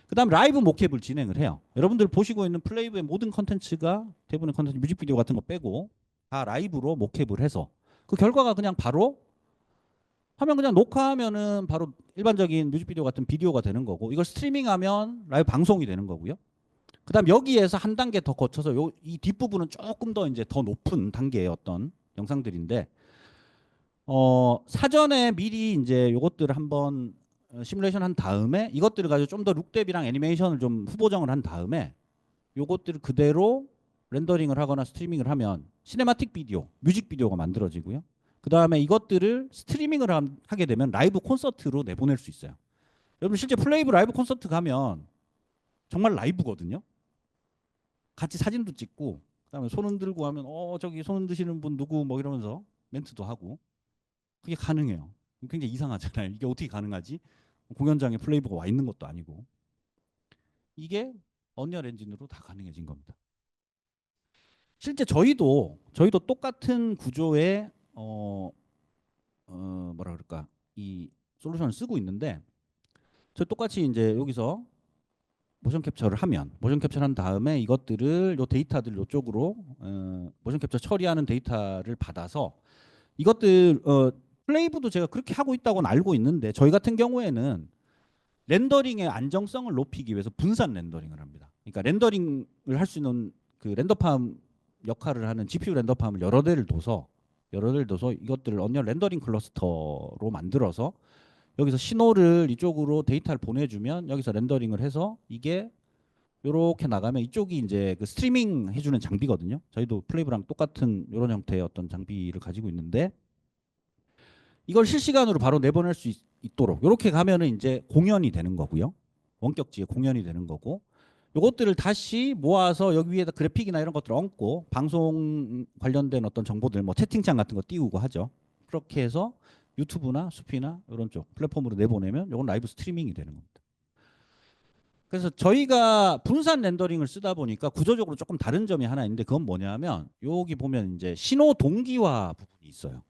그 다음 라이브 모캡을 진행을 해요. 여러분들 보시고 있는 플레이브의 모든 컨텐츠가 대부분의 컨텐츠 뮤직비디오 같은 거 빼고 다 라이브로 모캡을 해서 그 결과가 그냥 바로 화면 그냥 녹화하면은 바로 일반적인 뮤직비디오 같은 비디오가 되는 거고 이걸 스트리밍하면 라이브 방송이 되는 거고요. 그다음 여기에서 한 단계 더 거쳐서 이 뒷부분은 조금 더 이제 더 높은 단계의 어떤 영상들인데 사전에 미리 이제 요것들을 한번 시뮬레이션 한 다음에 이것들을 가지고 좀 더 룩뎁이랑 애니메이션을 좀 후보정을 한 다음에 요것들을 그대로 렌더링을 하거나 스트리밍을 하면 시네마틱 비디오, 뮤직 비디오가 만들어지고요. 그다음에 이것들을 스트리밍을 하게 되면 라이브 콘서트로 내보낼 수 있어요. 여러분 실제 플레이브 라이브 콘서트 가면 정말 라이브거든요. 같이 사진도 찍고 그다음에 손 흔들고 하면 저기 손 흔드시는 분 누구 뭐 이러면서 멘트도 하고 그게 가능해요. 굉장히 이상하잖아요. 이게 어떻게 가능하지? 공연장에 플레이브가 와 있는 것도 아니고 이게 언리얼 엔진으로 다 가능해진 겁니다. 실제 저희도 똑같은 구조의 뭐라 그럴까 이 솔루션을 쓰고 있는데 저 똑같이 이제 여기서 모션 캡처를 하면 모션 캡처를 한 다음에 이것들을 요 데이터들 요쪽으로 모션 캡처 처리하는 데이터를 받아서 이것들 플레이브도 제가 그렇게 하고 있다고는 알고 있는데 저희 같은 경우에는 렌더링의 안정성을 높이기 위해서 분산 렌더링을 합니다. 그러니까 렌더링을 할 수 있는 그 렌더팜 역할을 하는 GPU 렌더팜을 여러 대를 둬서 이것들을 언리얼 렌더링 클러스터로 만들어서 여기서 신호를 이쪽으로 데이터를 보내주면 여기서 렌더링을 해서 이게 이렇게 나가면 이쪽이 이제 그 스트리밍 해주는 장비거든요. 저희도 플레이브랑 똑같은 이런 형태의 어떤 장비를 가지고 있는데 이걸 실시간으로 바로 내보낼 수 있도록 이렇게 가면은 이제 공연이 되는 거고요. 원격지에 공연이 되는 거고 요것들을 다시 모아서 여기 위에다 그래픽이나 이런 것들을 얹고 방송 관련된 어떤 정보들 뭐 채팅창 같은 거 띄우고 하죠. 그렇게 해서 유튜브나 수피나 이런 쪽 플랫폼으로 내보내면 이건 라이브 스트리밍이 되는 겁니다. 그래서 저희가 분산 렌더링을 쓰다 보니까 구조적으로 조금 다른 점이 하나 있는데 그건 뭐냐면 여기 보면 이제 신호 동기화 부분이 있어요.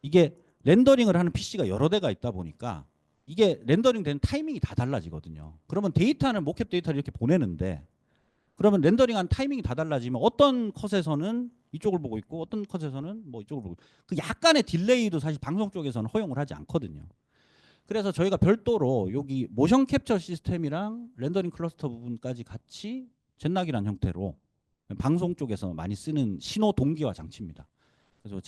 이게 렌더링을 하는 PC가 여러 대가 있다 보니까 이게 렌더링 되는 타이밍이 다 달라지거든요. 그러면 데이터는 모캡 데이터를 이렇게 보내는데 그러면 렌더링한 타이밍이 다 달라지면 어떤 컷에서는 이쪽을 보고 있고 어떤 컷에서는 뭐 이쪽을 보고 그 약간의 딜레이도 사실 방송 쪽에서는 허용을 하지 않거든요. 그래서 저희가 별도로 여기 모션 캡처 시스템이랑 렌더링 클러스터 부분까지 같이 젠락이라는 형태로 방송 쪽에서 많이 쓰는 신호 동기화 장치입니다. 그래서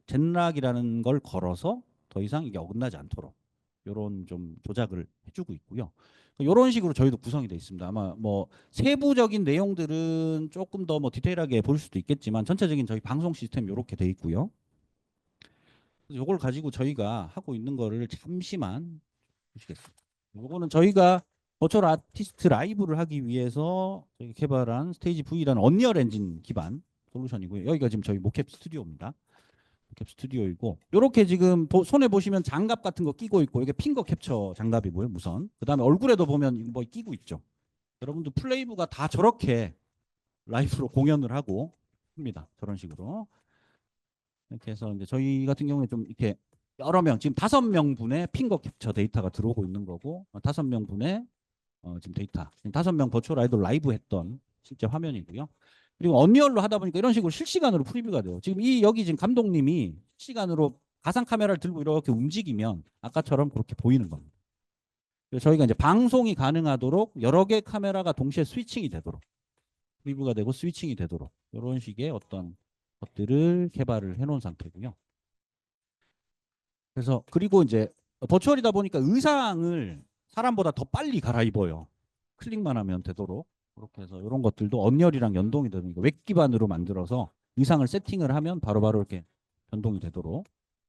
젠락이라는 걸 걸어서 더 이상 이게 어긋나지 않도록 이런 좀 조작을 해주고 있고요. 이런 식으로 저희도 구성이 되어 있습니다. 아마 뭐 세부적인 내용들은 조금 더 뭐 디테일하게 볼 수도 있겠지만 전체적인 저희 방송 시스템 이렇게 되어 있고요. 이걸 가지고 저희가 하고 있는 거를 잠시만 보시겠습니다. 요거는 저희가 버추얼 아티스트 라이브를 하기 위해서 저희 개발한 스테이지 V라는 언리얼 엔진 기반 솔루션이고요. 여기가 지금 저희 모캡 스튜디오입니다. 모캡 스튜디오이고 이렇게 지금 손에 보시면 장갑 같은 거 끼고 있고 이게 핑거 캡처 장갑이고요. 무선. 그다음에 얼굴에도 보면 뭐 끼고 있죠. 여러분들 플레이브가 다 저렇게 라이브로 공연을 하고 합니다. 저런 식으로. 이렇게 해서 이제 저희 같은 경우에 좀 이렇게 여러 명 지금 5명분의 핑거 캡처 데이터가 들어오고 있는 거고 5명분의 지금 데이터. 5명 버추얼 아이돌 라이브 했던 실제 화면이고요. 그리고 언리얼로 하다 보니까 이런 식으로 실시간으로 프리뷰가 돼요. 지금 여기 지금 감독님이 실시간으로 가상 카메라를 들고 이렇게 움직이면 아까처럼 그렇게 보이는 겁니다. 그래서 저희가 이제 방송이 가능하도록 여러 개의 카메라가 동시에 스위칭이 되도록 프리뷰가 되고 스위칭이 되도록 이런 식의 어떤 것들을 개발을 해놓은 상태고요. 그래서 그리고 이제 버추얼이다 보니까 의상을 사람보다 더 빨리 갈아입어요. 클릭만 하면 되도록. 그렇게 해서 이런 것들도 언리얼이랑 연동이 되니까 웹 기반으로 만들어서 의상을 세팅을 하면 바로바로 이렇게 변동이 되도록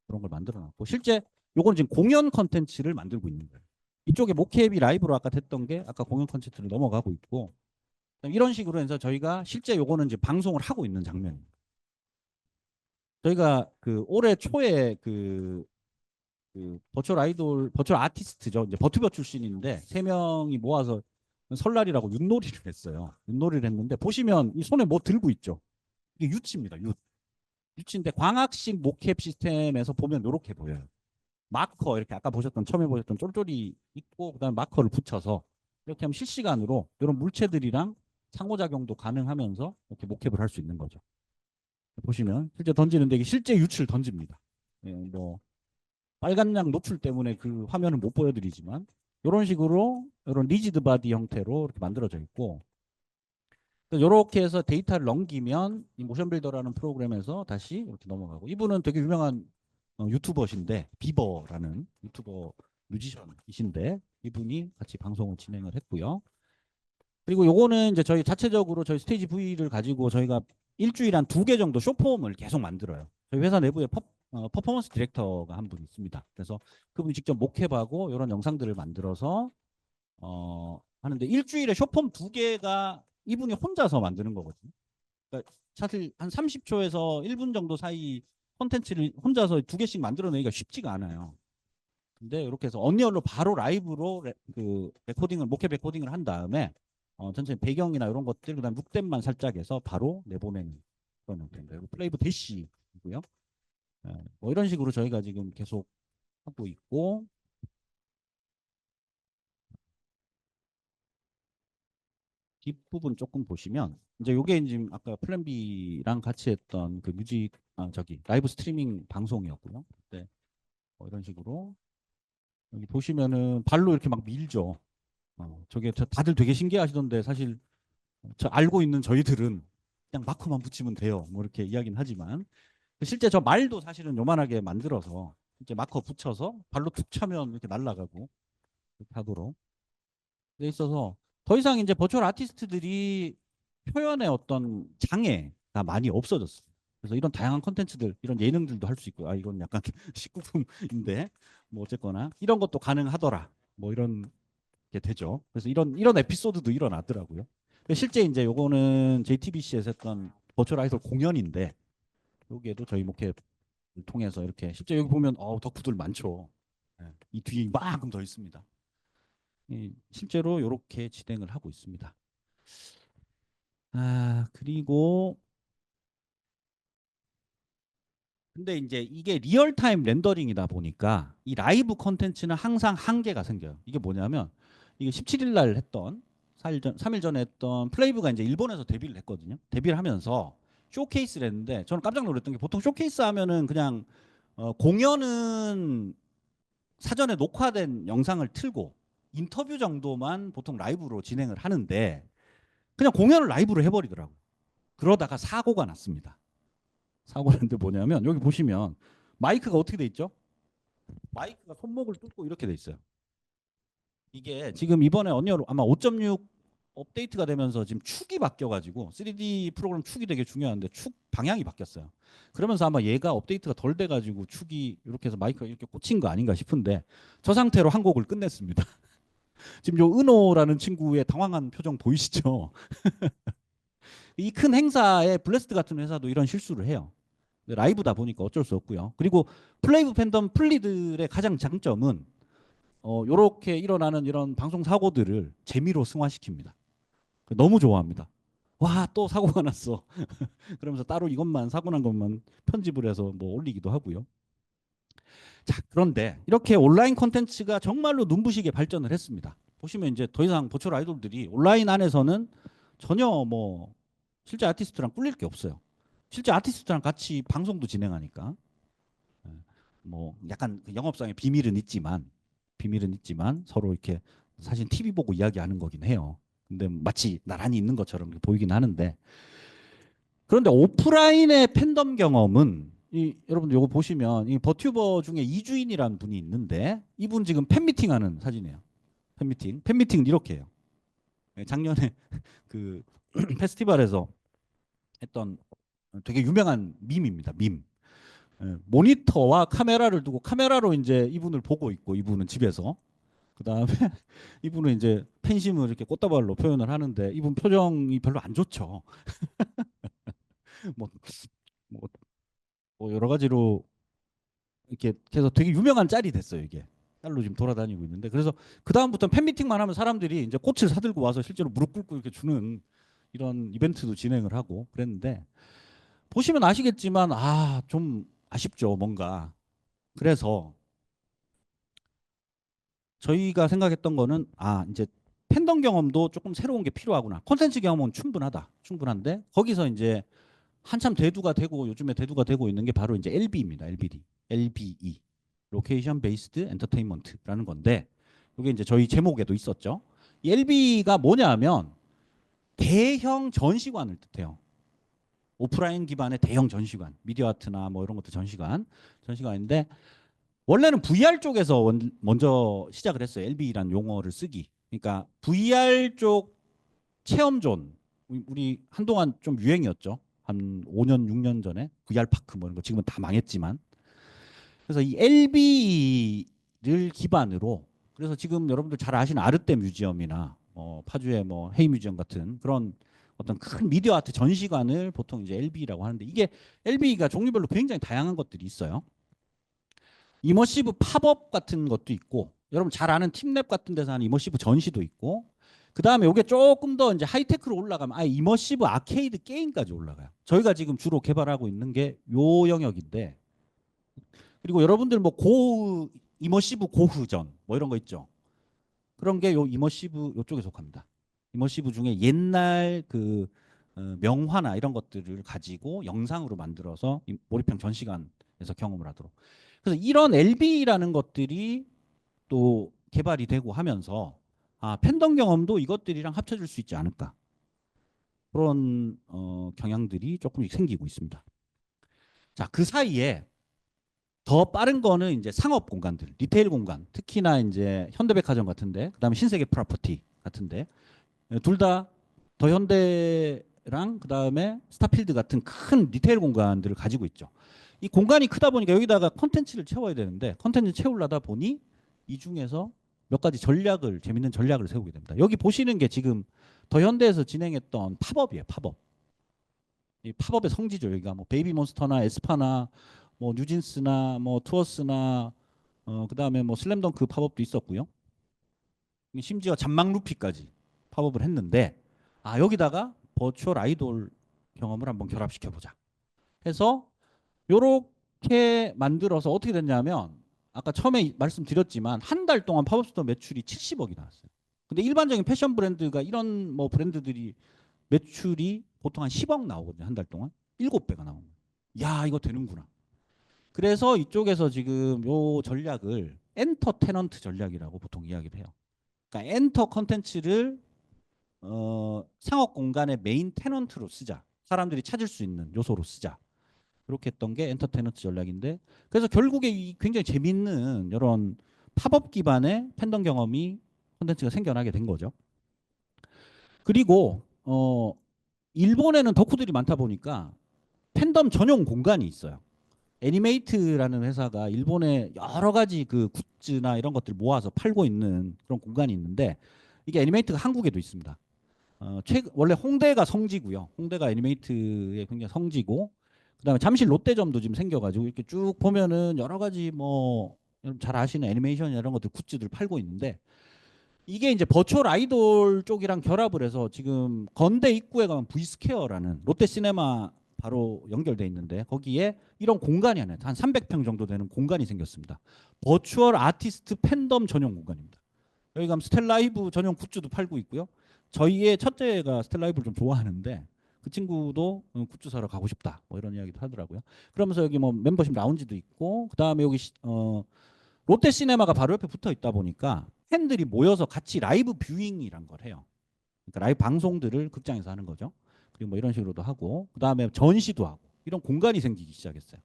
그런 걸 만들어 놨고 실제 요건 지금 공연 컨텐츠를 만들고 있는 거예요. 이쪽에 모캡이 라이브로 아까 했던 게 아까 공연 컨텐츠를 넘어가고 있고 이런 식으로 해서 저희가 실제 요거는 이제 방송을 하고 있는 장면입니다. 저희가 그 올해 초에 그 버추얼 아이돌, 버추얼 아티스트죠. 이제 버튜버 출신인데 3명이 모아서 설날이라고 윷놀이를 했어요. 윷놀이를 했는데 보시면 이 손에 뭐 들고 있죠. 이게 유치입니다. 유치인데 광학식 모캡 시스템에서 보면 이렇게 보여요. 마커 이렇게 아까 보셨던 처음에 보셨던 쫄쫄이 있고 그다음에 마커를 붙여서 이렇게 하면 실시간으로 이런 물체들이랑 상호작용도 가능하면서 이렇게 모캡을 할 수 있는 거죠. 보시면 실제 던지는데 이게 실제 유치를 던집니다. 예, 뭐 빨간 양 노출 때문에 그 화면을 못 보여드리지만 이런 식으로 이런 리지드 바디 형태로 이렇게 만들어져 있고 이렇게 해서 데이터를 넘기면 이 모션 빌더라는 프로그램에서 다시 이렇게 넘어가고 이분은 되게 유명한 유튜버신데 비버라는 유튜버 뮤지션이신데 이분이 같이 방송을 진행을 했고요. 그리고 요거는 이제 저희 자체적으로 저희 스테이지 V를 가지고 저희가 일주일에 한 2개 정도 쇼폼을 계속 만들어요. 저희 회사 내부에 퍼포먼스 디렉터가 한 분 있습니다. 그래서 그분이 직접 모캡하고 이런 영상들을 만들어서 하는데 일주일에 쇼폼 2개가 이분이 혼자서 만드는 거거든요. 그러니까 사실 한 30초에서 1분 정도 사이 콘텐츠를 혼자서 2개씩 만들어내기가 쉽지가 않아요. 근데 이렇게 해서 언리얼로 바로 라이브로 그 레코딩을 모캡 레코딩을 한 다음에 전체 배경이나 이런 것들 그다음 룩댐만 살짝 해서 바로 내보내는 그런 형태입니다. 플레이브 대시이고요. 뭐 이런 식으로 저희가 지금 계속 하고 있고 뒷부분 조금 보시면 이제 요게 지금 아까 플랜 B랑 같이 했던 그 뮤직 저기 라이브 스트리밍 방송이었고요. 네. 이런 식으로 여기 보시면은 발로 이렇게 막 밀죠. 저게 다들 되게 신기하시던데 사실 저 알고 있는 저희들은 그냥 마커만 붙이면 돼요. 뭐 이렇게 이야기는 하지만 실제 저 말도 사실은 요만하게 만들어서 이제 마커 붙여서 발로 툭 차면 이렇게 날아가고 이렇게 하도록 돼 있어서 더 이상 이제 버추얼 아티스트들이 표현의 어떤 장애가 많이 없어졌어요. 그래서 이런 다양한 컨텐츠들, 이런 예능들도 할 수 있고, 이건 약간 19금인데, 뭐 어쨌거나 이런 것도 가능하더라. 뭐 이런 게 되죠. 그래서 이런 에피소드도 일어나더라고요. 실제 이제 요거는 JTBC에서 했던 버추얼 아이돌 공연인데, 여기에도 저희 목회를 통해서 이렇게 실제 여기 보면 덕후들 많죠. 네. 이 뒤에 이만큼 더 있습니다. 실제로 이렇게 진행을 하고 있습니다. 그리고 근데 이제 이게 리얼타임 렌더링이다 보니까 이 라이브 콘텐츠는 항상 한계가 생겨요. 이게 뭐냐면 이게 17일 날 했던 4일 전, 3일 전에 했던 플레이브가 이제 일본에서 데뷔를 했거든요. 데뷔를 하면서 쇼케이스를 했는데 저는 깜짝 놀랐던 게 보통 쇼케이스 하면은 그냥 공연은 사전에 녹화된 영상을 틀고 인터뷰 정도만 보통 라이브로 진행을 하는데 그냥 공연을 라이브로 해버리더라고요. 그러다가 사고가 났습니다. 사고 났는데 뭐냐면 여기 보시면 마이크가 어떻게 돼 있죠? 마이크가 손목을 뚫고 이렇게 돼 있어요. 이게 지금 이번에 언리얼 아마 5.6 업데이트가 되면서 지금 축이 바뀌어가지고 3D 프로그램 축이 되게 중요한데 축 방향이 바뀌었어요. 그러면서 아마 얘가 업데이트가 덜 돼가지고 축이 이렇게 해서 마이크가 이렇게 꽂힌 거 아닌가 싶은데 저 상태로 한 곡을 끝냈습니다. 지금 요 은호라는 친구의 당황한 표정 보이시죠? 이 큰 행사에 블레스트 같은 회사도 이런 실수를 해요. 라이브다 보니까 어쩔 수 없고요. 그리고 플레이브 팬덤 플리들의 가장 장점은 요렇게 일어나는 이런 방송 사고들을 재미로 승화시킵니다. 너무 좋아합니다. 와, 또 사고가 났어. 그러면서 따로 이것만 사고 난 것만 편집을 해서 뭐 올리기도 하고요. 자, 그런데 이렇게 온라인 콘텐츠가 정말로 눈부시게 발전을 했습니다. 보시면 이제 더 이상 버추얼 아이돌들이 온라인 안에서는 전혀 뭐 실제 아티스트랑 꿀릴 게 없어요. 실제 아티스트랑 같이 방송도 진행하니까. 예, 뭐 약간 그 영업상의 비밀은 있지만 서로 이렇게 사실 TV 보고 이야기하는 거긴 해요. 근데 마치 나란히 있는 것처럼 보이긴 하는데 그런데 오프라인의 팬덤 경험은 여러분들 이거 보시면 이 버튜버 중에 이주인이라는 분이 있는데 이분 지금 팬미팅 하는 사진이에요. 팬미팅 이렇게 해요. 예, 작년에 그 페스티벌에서 했던 되게 유명한 밈입니다. 밈. 예, 모니터와 카메라를 두고 카메라로 이제 이분을 보고 있고 이분은 집에서 그다음에 이분은 이제 팬심을 이렇게 꽃다발로 표현을 하는데 이분 표정이 별로 안 좋죠. 뭐, 뭐, 뭐 여러 가지로 이렇게 해서 되게 유명한 짤이 됐어요 이게. 짤로 지금 돌아다니고 있는데 그래서 그 다음부터 팬미팅만 하면 사람들이 이제 꽃을 사들고 와서 실제로 무릎 꿇고 이렇게 주는 이런 이벤트도 진행을 하고 그랬는데 보시면 아시겠지만 아 좀 아쉽죠 뭔가. 그래서 저희가 생각했던 거는 아 이제 팬덤 경험도 조금 새로운 게 필요하구나. 콘텐츠 경험은 충분한데 거기서 이제 한참 대두가 되고 요즘에 대두가 되고 있는 게 바로 이제 LB입니다. LBE, 로케이션 베이스드 엔터테인먼트라는 건데 이게 이제 저희 제목에도 있었죠. 이 LB가 뭐냐면 대형 전시관을 뜻해요. 오프라인 기반의 대형 전시관, 미디어 아트나 뭐 이런 것도 전시관인데 원래는 VR 쪽에서 먼저 시작을 했어요. LB라는 용어를 쓰기. 그러니까 VR 쪽 체험존 우리 한동안 좀 유행이었죠. 한 5년, 6년 전에 VR 파크 뭐 이런 거 지금은 다 망했지만 그래서 이 LB를 기반으로 그래서 지금 여러분들 잘 아시는 아르떼 뮤지엄이나 파주의 뭐 헤이 뮤지엄 같은 그런 어떤 큰 미디어 아트 전시관을 보통 이제 LB라고 하는데 이게 LB가 종류별로 굉장히 다양한 것들이 있어요. 이머시브 팝업 같은 것도 있고 여러분 잘 아는 팀랩 같은 데서 하는 이머시브 전시도 있고 그 다음에 이게 조금 더 이제 하이테크로 올라가면 아예 이머시브 아케이드 게임까지 올라가요. 저희가 지금 주로 개발하고 있는 게 요 영역인데 그리고 여러분들 뭐 고흐 이머시브 고흐전 뭐 이런 거 있죠. 그런 게 요 이머시브 요쪽에 속합니다. 이머시브 중에 옛날 그 명화나 이런 것들을 가지고 영상으로 만들어서 몰입형 전시관에서 경험을 하도록. 그래서 이런 LB라는 것들이 또 개발이 되고 하면서 아, 팬덤 경험도 이것들이랑 합쳐질 수 있지 않을까. 그런 경향들이 조금씩 생기고 있습니다. 자, 그 사이에 더 빠른 거는 이제 상업 공간들, 리테일 공간, 특히나 이제 현대백화점 같은데, 그다음에 신세계 프로퍼티 같은데, 둘 다 더현대랑 그다음에 스타필드 같은 큰 리테일 공간들을 가지고 있죠. 이 공간이 크다 보니까 여기다가 컨텐츠를 채워야 되는데 컨텐츠 채우려다 보니 이 중에서 몇 가지 재밌는 전략을 세우게 됩니다. 여기 보시는 게 지금 더현대에서 진행했던 팝업이에요. 팝업. 이 팝업의 성지죠. 여기가 뭐 베이비몬스터나 에스파나 뭐 뉴진스나 뭐 투어스나 그다음에 뭐 슬램덩크 팝업도 있었고요. 심지어 잔망 루피까지 팝업을 했는데 아 여기다가 버추얼 아이돌 경험을 한번 결합시켜 보자 해서 요렇게 이렇게 만들어서 어떻게 됐냐면 아까 처음에 말씀드렸지만 한 달 동안 팝업 스토어 매출이 70억이 나왔어요. 근데 일반적인 패션 브랜드가 이런 뭐 브랜드들이 매출이 보통 한 10억 나오거든요. 한 달 동안. 7배가 나오는 거예요. 야, 이거 되는구나. 그래서 이쪽에서 지금 요 전략을 엔터 테넌트 전략이라고 보통 이야기를 해요. 그러니까 엔터 컨텐츠를 상업 공간의 메인 테넌트로 쓰자. 사람들이 찾을 수 있는 요소로 쓰자. 그렇게 했던 게 엔터테인먼트 전략인데, 그래서 결국에 이 굉장히 재밌는 이런 팝업 기반의 팬덤 경험이 콘텐츠가 생겨나게 된 거죠. 그리고 일본에는 덕후들이 많다 보니까 팬덤 전용 공간이 있어요. 애니메이트라는 회사가 일본에 여러 가지 그 굿즈나 이런 것들 모아서 팔고 있는 그런 공간이 있는데, 이게 애니메이트가 한국에도 있습니다. 원래 홍대가 성지고요. 홍대가 애니메이트의 굉장히 성지고, 그다음에 잠실 롯데점도 지금 생겨가지고 이렇게 쭉 보면은 여러 가지 뭐 여러분 잘 아시는 애니메이션 이런 것들 굿즈들 팔고 있는데, 이게 이제 버추얼 아이돌 쪽이랑 결합을 해서 지금 건대 입구에 가면 V스퀘어라는 롯데시네마 바로 연결돼 있는데, 거기에 이런 공간이 하나 한 300평 정도 되는 공간이 생겼습니다. 버추얼 아티스트 팬덤 전용 공간입니다. 여기 가면 스텔라이브 전용 굿즈도 팔고 있고요. 저희의 첫째가 스텔라이브를 좀 좋아하는데 그 친구도 굿즈 사러 가고 싶다 뭐 이런 이야기도 하더라고요. 그러면서 여기 뭐 멤버십 라운지도 있고, 그다음에 여기 롯데 시네마가 바로 옆에 붙어 있다 보니까 팬들이 모여서 같이 라이브 뷰잉이란 걸 해요. 그러니까 라이브 방송들을 극장에서 하는 거죠. 그리고 뭐 이런 식으로도 하고, 그다음에 전시도 하고, 이런 공간이 생기기 시작했어요.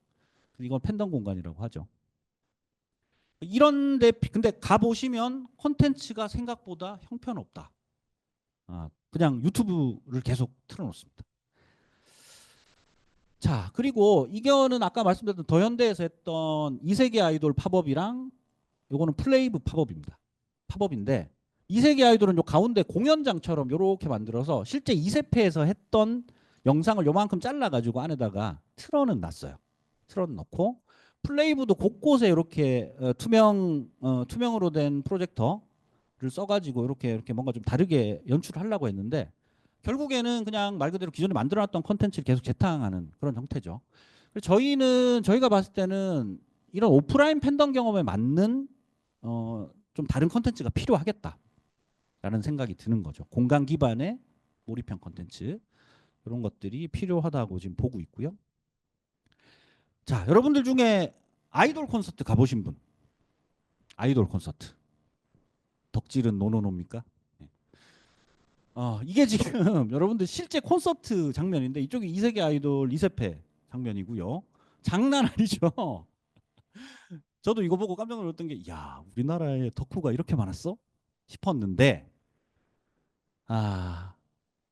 이건 팬덤 공간이라고 하죠. 이런데 근데 가 보시면 콘텐츠가 생각보다 형편없다. 그냥 유튜브를 계속 틀어놓습니다. 자, 그리고 이거는 아까 말씀드렸던 더현대에서 했던 이세계 아이돌 팝업이랑 요거는 플레이브 팝업입니다. 팝업인데, 이세계 아이돌은 요 가운데 공연장처럼 요렇게 만들어서 실제 이세페에서 했던 영상을 요만큼 잘라가지고 안에다가 틀어는 놨어요. 틀어는 넣고, 플레이브도 곳곳에 이렇게 투명으로 된 프로젝터를 써가지고 이렇게 뭔가 좀 다르게 연출을 하려고 했는데, 결국에는 그냥 말 그대로 기존에 만들어놨던 컨텐츠를 계속 재탕하는 그런 형태죠. 그래서 저희가 봤을 때는 이런 오프라인 팬덤 경험에 맞는 좀 다른 컨텐츠가 필요하겠다라는 생각이 드는 거죠. 공간 기반의 몰입형 컨텐츠, 이런 것들이 필요하다고 지금 보고 있고요. 자, 여러분들 중에 아이돌 콘서트 가보신 분, 아이돌 콘서트 덕질은 노노노입니까? 네. 이게 지금 여러분들 실제 콘서트 장면인데, 이쪽이 이세계 아이돌 이세페 장면이고요. 장난 아니죠. 저도 이거 보고 깜짝 놀랐던 게, 야, 우리나라에 덕후가 이렇게 많았어? 싶었는데, 아,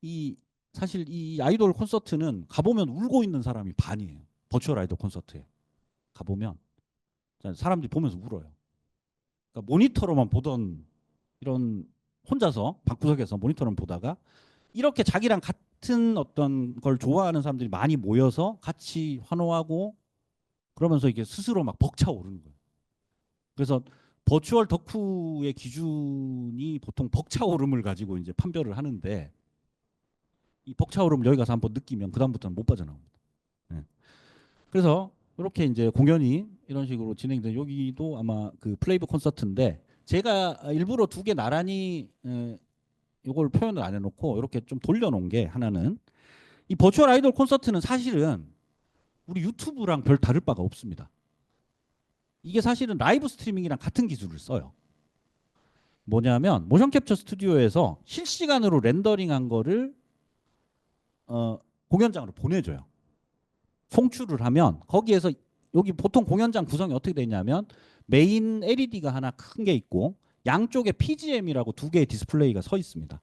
이 사실 이 아이돌 콘서트는 가보면 울고 있는 사람이 반이에요. 버추얼 아이돌 콘서트에 가보면 사람들이 보면서 울어요. 그러니까 모니터로만 보던, 이런 혼자서 방구석에서 모니터로만 보다가 이렇게 자기랑 같은 어떤 걸 좋아하는 사람들이 많이 모여서 같이 환호하고 그러면서 이게 스스로 막 벅차오르는 거예요. 그래서 버추얼 덕후의 기준이 보통 벅차오름을 가지고 이제 판별을 하는데, 이 벅차오름 여기 가서 한번 느끼면 그다음부터는 못 빠져나옵니다. 네. 그래서 이렇게 이제 공연이 이런 식으로 진행돼, 여기도 아마 그 플레이브 콘서트인데, 제가 일부러 두 개 나란히 이걸 표현을 안 해놓고 이렇게 좀 돌려놓은 게, 하나는 이 버추얼 아이돌 콘서트는 사실은 우리 유튜브랑 별 다를 바가 없습니다. 이게 사실은 라이브 스트리밍이랑 같은 기술을 써요. 뭐냐면 모션 캡처 스튜디오에서 실시간으로 렌더링한 거를 공연장으로 보내줘요. 송출을 하면 거기에서, 여기 보통 공연장 구성이 어떻게 되냐면 메인 LED가 하나 큰 게 있고 양쪽에 PGM이라고 두 개의 디스플레이가 서 있습니다.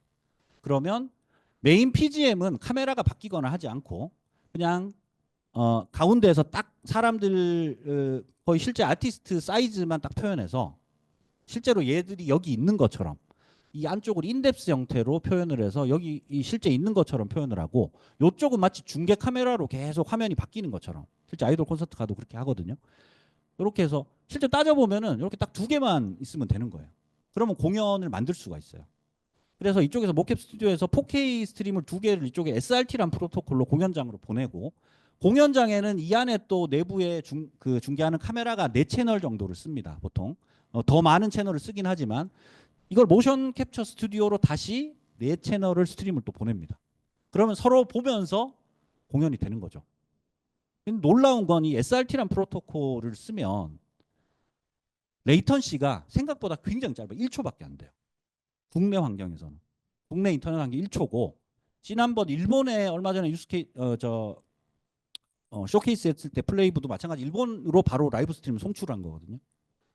그러면 메인 PGM은 카메라가 바뀌거나 하지 않고 그냥 가운데에서 딱 사람들 거의 실제 아티스트 사이즈만 딱 표현해서 실제로 얘들이 여기 있는 것처럼 이 안쪽을 인덱스 형태로 표현을 해서 여기 이 실제 있는 것처럼 표현을 하고, 이쪽은 마치 중계 카메라로 계속 화면이 바뀌는 것처럼, 실제 아이돌 콘서트 가도 그렇게 하거든요. 이렇게 해서 실제 따져보면은 이렇게 딱 두 개만 있으면 되는 거예요. 그러면 공연을 만들 수가 있어요. 그래서 이쪽에서 모캡 스튜디오에서 4K 스트림을 두 개를 이쪽에 SRT란 프로토콜로 공연장으로 보내고, 공연장에는 이 안에 또 내부에 중계하는 카메라가 4채널 정도를 씁니다. 보통. 더 많은 채널을 쓰긴 하지만 이걸 모션 캡처 스튜디오로 다시 4채널을 스트림을 또 보냅니다. 그러면 서로 보면서 공연이 되는 거죠. 놀라운 건 이 SRT란 프로토콜을 쓰면 레이턴시가 생각보다 굉장히 짧아요. 1초밖에 안 돼요. 국내 환경에서는. 국내 인터넷 환경 1초고 지난번 일본에 얼마 전에 쇼케이스 했을 때 플레이브도 마찬가지 일본으로 바로 라이브 스트림 송출한 거거든요.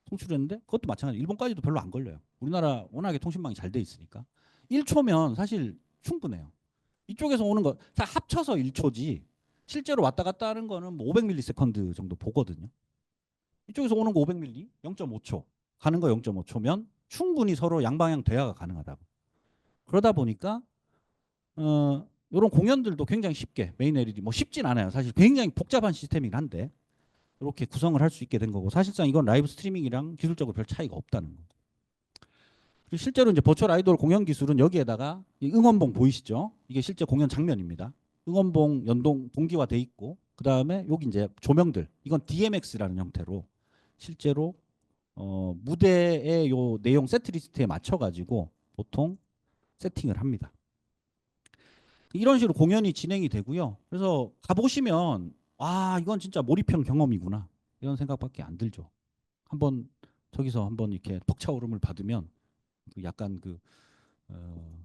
송출했는데 그것도 마찬가지 일본까지도 별로 안 걸려요. 우리나라 워낙에 통신망이 잘 돼 있으니까 1초면 사실 충분해요. 이쪽에서 오는 거 다 합쳐서 1초지 실제로 왔다 갔다 하는 거는 뭐 500ms 정도 보거든요. 이쪽에서 오는 거 500ms 0.5초 가는 거 0.5초면 충분히 서로 양방향 대화가 가능하다고. 그러다 보니까 이런 공연들도 굉장히 쉽게 메인 LED 뭐 쉽진 않아요. 사실 굉장히 복잡한 시스템이긴 한데 이렇게 구성을 할 수 있게 된 거고 사실상 이건 라이브 스트리밍이랑 기술적으로 별 차이가 없다는 거. 그리고 실제로 이제 버추얼 아이돌 공연 기술은 여기에다가 이 응원봉 보이시죠? 이게 실제 공연 장면입니다. 응원봉 연동 동기화돼 있고 그 다음에 여기 이제 조명들 이건 DMX라는 형태로 실제로 무대의 요 내용 세트 리스트에 맞춰 가지고 보통 세팅을 합니다. 이런 식으로 공연이 진행이 되고요. 그래서 가보시면 아 이건 진짜 몰입형 경험이구나 이런 생각밖에 안 들죠. 한번 저기서 한번 이렇게 벅차오름을 받으면 약간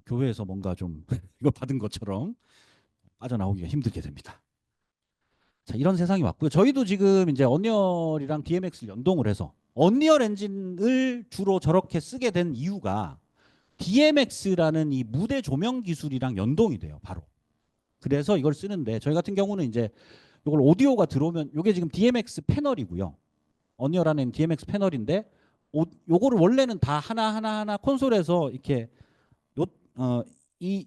교회에서 뭔가 좀 이거 받은 것처럼 빠져나오기가 힘들게 됩니다. 자 이런 세상이 왔고요. 저희도 지금 이제 언리얼이랑 DMX를 연동을 해서 언리얼 엔진을 주로 저렇게 쓰게 된 이유가 DMX라는 이 무대 조명 기술이랑 연동이 돼요. 바로. 그래서 이걸 쓰는데 저희 같은 경우는 이제 이걸 오디오가 들어오면 이게 지금 DMX 패널이고요. 언리얼 안에 있는 DMX 패널인데 요거를 원래는 다 하나 콘솔에서 이렇게 이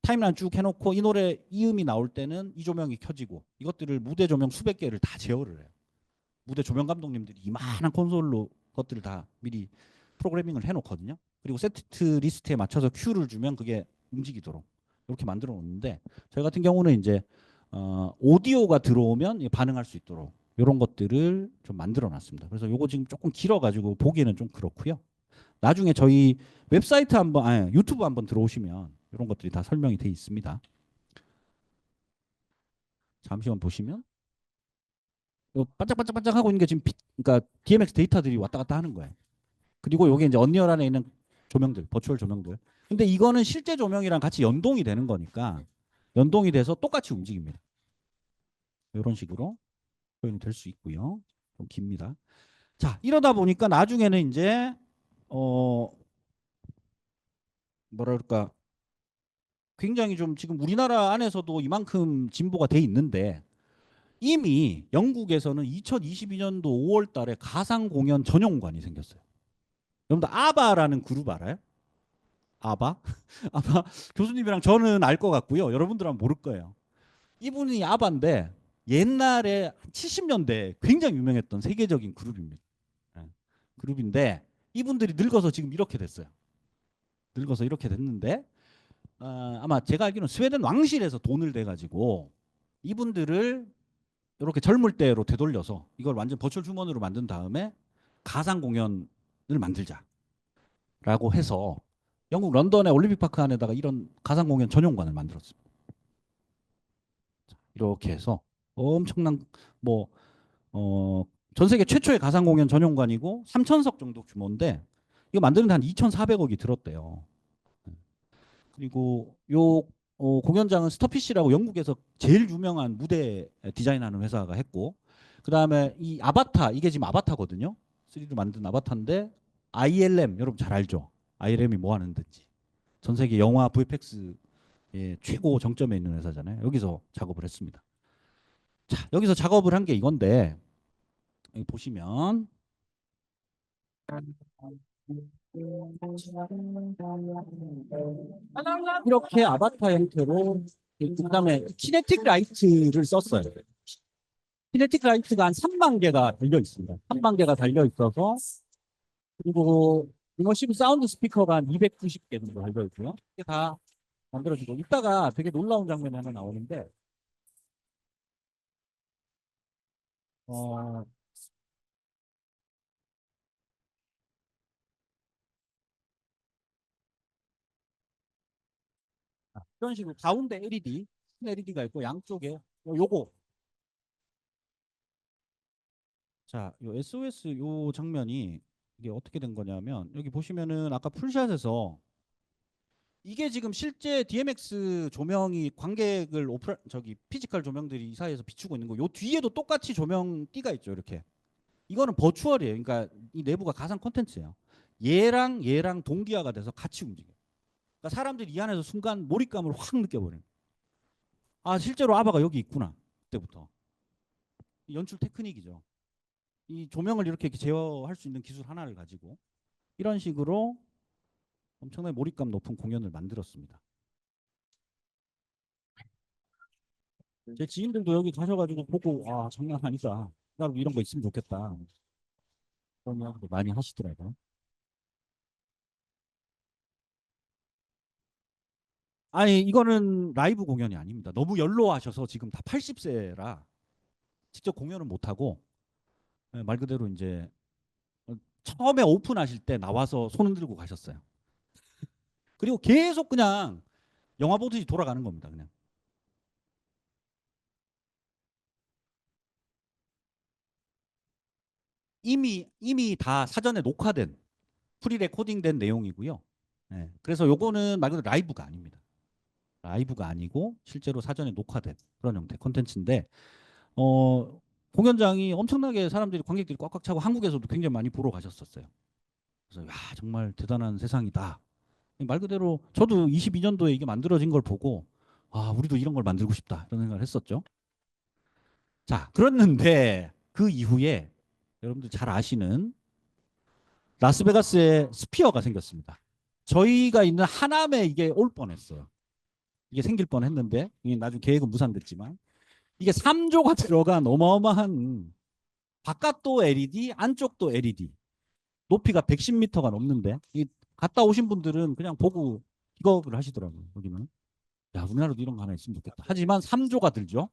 타임라인 쭉 해놓고 이 노래 이 음이 나올 때는 이 조명이 켜지고 이것들을 무대 조명 수백 개를 다 제어를 해요. 무대 조명 감독님들이 이만한 콘솔로 것들을 다 미리 프로그래밍을 해놓거든요. 그리고 세트 리스트에 맞춰서 큐를 주면 그게 움직이도록 이렇게 만들어 놓는데 저희 같은 경우는 이제 오디오가 들어오면 반응할 수 있도록 이런 것들을 좀 만들어 놨습니다. 그래서 요거 지금 조금 길어가지고 보기에는 좀 그렇고요. 나중에 저희 웹사이트 한번 유튜브 한번 들어오시면 이런 것들이 다 설명이 돼 있습니다. 잠시만 보시면 반짝반짝반짝 하고 있는 게 지금 그러니까 DMX 데이터들이 왔다 갔다 하는 거예요. 그리고 요게 이제 언리얼 안에 있는 조명들, 버추얼 조명들. 근데 이거는 실제 조명이랑 같이 연동이 되는 거니까 연동이 돼서 똑같이 움직입니다. 이런 식으로 표현이 될 수 있고요. 좀 깁니다. 자, 이러다 보니까 나중에는 이제 뭐라 그럴까 굉장히 좀 지금 우리나라 안에서도 이만큼 진보가 돼 있는데 이미 영국에서는 2022년도 5월 달에 가상 공연 전용관이 생겼어요. 여러분들 아바라는 그룹 알아요? 아바? 아마 교수님이랑 저는 알 것 같고요. 여러분들은 모를 거예요. 이분이 아바인데 옛날에 70년대 굉장히 유명했던 세계적인 그룹입니다. 예. 그룹인데 이분들이 늙어서 지금 이렇게 됐어요. 늙어서 이렇게 됐는데 아마 제가 알기로는 스웨덴 왕실에서 돈을 대 가지고 이분들을 이렇게 젊을 때로 되돌려서 이걸 완전 버추얼 휴먼으로 만든 다음에 가상 공연을 만들자라고 해서 영국 런던의 올림픽 파크 안에다가 이런 가상 공연 전용관을 만들었습니다. 이렇게 해서 엄청난 뭐 전 세계 최초의 가상 공연 전용관이고 3,000석 정도 규모인데 이거 만드는데 한 2,400억이 들었대요. 그리고 요 공연장은 스터피쉬라고 영국에서 제일 유명한 무대 디자인하는 회사가 했고 그다음에 이 아바타 이게 지금 아바타거든요. 3D로 만든 아바타인데 ILM 여러분 잘 알죠? ILM이 뭐 하는 든지 전 세계 영화 VFX의 최고 정점에 있는 회사잖아요. 여기서 작업을 했습니다. 자, 여기서 작업을 한 게 이건데 여기 보시면 이렇게 아바타 형태로 그다음에 키네틱 라이트를 썼어요. 키네틱 라이트가 한 3만 개가 달려 있습니다. 3만 개가 달려 있어서 그리고 이머시브 사운드 스피커가 한 290개 정도 달려 있고요. 이게 다 만들어지고 이따가 되게 놀라운 장면이 하나 나오는데 어, 이런 식으로 가운데 LED, 큰 LED가 있고 양쪽에 요거 자, 요 SOS 요 장면이 이게 어떻게 된 거냐면 여기 보시면은 아까 풀샷에서 이게 지금 실제 DMX 조명이 관객을 저기 피지컬 조명들이 이 사이에서 비추고 있는 거. 요 뒤에도 똑같이 조명 띠가 있죠, 이렇게. 이거는 버추얼이에요. 그러니까 이 내부가 가상 콘텐츠예요. 얘랑 동기화가 돼서 같이 움직여요. 그러니까 사람들이 이 안에서 순간 몰입감을 확 느껴버려요. 아, 실제로 아바가 여기 있구나. 그때부터. 연출 테크닉이죠. 이 조명을 이렇게 제어할 수 있는 기술 하나를 가지고 이런 식으로 엄청나게 몰입감 높은 공연을 만들었습니다. 제 지인들도 여기 가셔가지고 보고 아 장난 아니다. 나도 이런 거 있으면 좋겠다. 그런 이야기도 많이 하시더라고요. 아니 이거는 라이브 공연이 아닙니다. 너무 연로하셔서 지금 다 80세라 직접 공연을 못 하고 말 그대로 이제 처음에 오픈하실 때 나와서 손 흔들고 가셨어요. 그리고 계속 그냥 영화 보듯이 돌아가는 겁니다. 그냥 이미 다 사전에 녹화된 프리 레코딩된 내용이고요. 네, 그래서 요거는 말 그대로 라이브가 아닙니다. 라이브가 아니고 실제로 사전에 녹화된 그런 형태 콘텐츠인데 공연장이 엄청나게 사람들이 관객들이 꽉꽉 차고 한국에서도 굉장히 많이 보러 가셨었어요. 그래서 야 정말 대단한 세상이다. 말 그대로 저도 22년도에 이게 만들어진 걸 보고 아 우리도 이런 걸 만들고 싶다 이런 생각을 했었죠. 자 그랬는데 그 이후에 여러분들 잘 아시는 라스베가스에 스피어가 생겼습니다. 저희가 있는 하남에 이게 올 뻔했어요. 이게 생길 뻔했는데 이게 나중에 계획은 무산됐지만 이게 3조가 들어간 어마어마한 바깥도 LED, 안쪽도 LED, 높이가 110m가 넘는데 이 갔다 오신 분들은 그냥 보고 기겁을 하시더라고요. 여기는 야 우리나라도 이런 거 하나 있으면 좋겠다. 하지만 3조가 들죠.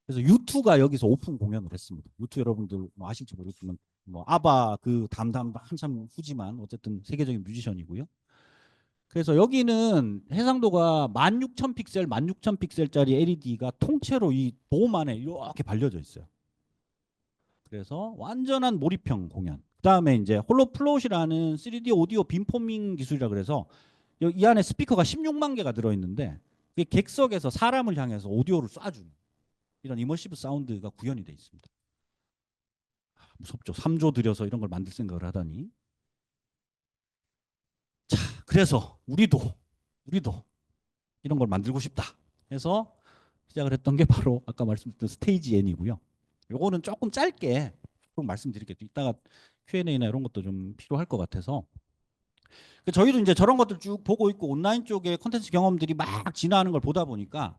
그래서 U2가 여기서 오픈 공연을 했습니다. U2 여러분들 뭐 아실지 모르겠지만 뭐 아바 그 담담 한참 후지만 어쨌든 세계적인 뮤지션이고요. 그래서 여기는 해상도가 16,000픽셀, 16,000픽셀짜리 LED가 통째로 이 돔 안에 이렇게 발려져 있어요. 그래서 완전한 몰입형 공연. 그다음에 이제 홀로플롯이라는 3D 오디오 빔포밍 기술이라 그래서 이 안에 스피커가 16만 개가 들어 있는데 이게 객석에서 사람을 향해서 오디오를 쏴주는 이런 이머시브 사운드가 구현이 돼 있습니다. 무섭죠. 3조 들여서 이런 걸 만들 생각을 하다니. 자, 그래서 우리도 이런 걸 만들고 싶다. 해서 시작을 했던 게 바로 아까 말씀드렸던 스테이지 N이고요. 요거는 조금 짧게 좀 말씀드릴게요. 이따가 Q&A나 이런 것도 좀 필요할 것 같아서. 저희도 이제 저런 것들 쭉 보고 있고 온라인 쪽에 콘텐츠 경험들이 막 진화하는 걸 보다 보니까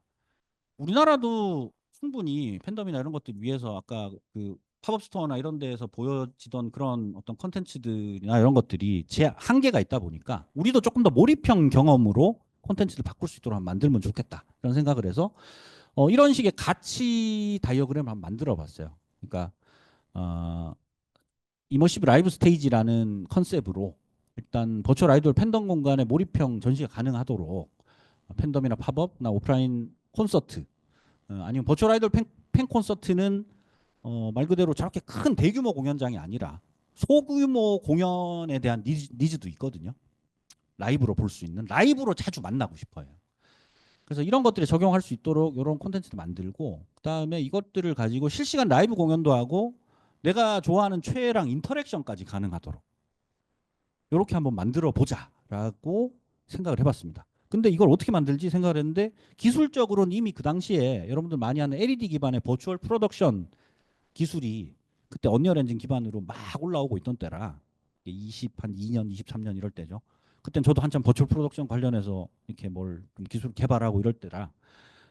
우리나라도 충분히 팬덤이나 이런 것들 위해서 아까 그 팝업 스토어나 이런 데에서 보여지던 그런 어떤 콘텐츠들이나 이런 것들이 제 한계가 있다 보니까 우리도 조금 더 몰입형 경험으로 콘텐츠를 바꿀 수 있도록 만들면 좋겠다. 이런 생각을 해서 이런 식의 가치 다이어그램을 한번 만들어 봤어요. 그러니까 어, 이머시브 라이브 스테이지라는 컨셉으로 일단 버추얼 아이돌 팬덤 공간에 몰입형 전시가 가능하도록 팬덤이나 팝업나 오프라인 콘서트 아니면 버추얼 아이돌 팬 콘서트는 말 그대로 저렇게 큰 대규모 공연장이 아니라 소규모 공연에 대한 니즈도 있거든요. 라이브로 볼 수 있는 라이브로 자주 만나고 싶어요. 그래서 이런 것들에 적용할 수 있도록 이런 콘텐츠도 만들고 그다음에 이것들을 가지고 실시간 라이브 공연도 하고 내가 좋아하는 최애랑 인터랙션까지 가능하도록 이렇게 한번 만들어 보자라고 생각을 해봤습니다. 근데 이걸 어떻게 만들지 생각을 했는데 기술적으로는 이미 그 당시에 여러분들 많이 하는 LED 기반의 버추얼 프로덕션 기술이 그때 언리얼 엔진 기반으로 막 올라오고 있던 때라 20한 2년, 23년 이럴 때죠. 그땐 저도 한참 버추얼 프로덕션 관련해서 이렇게 뭘 기술 개발하고 이럴 때라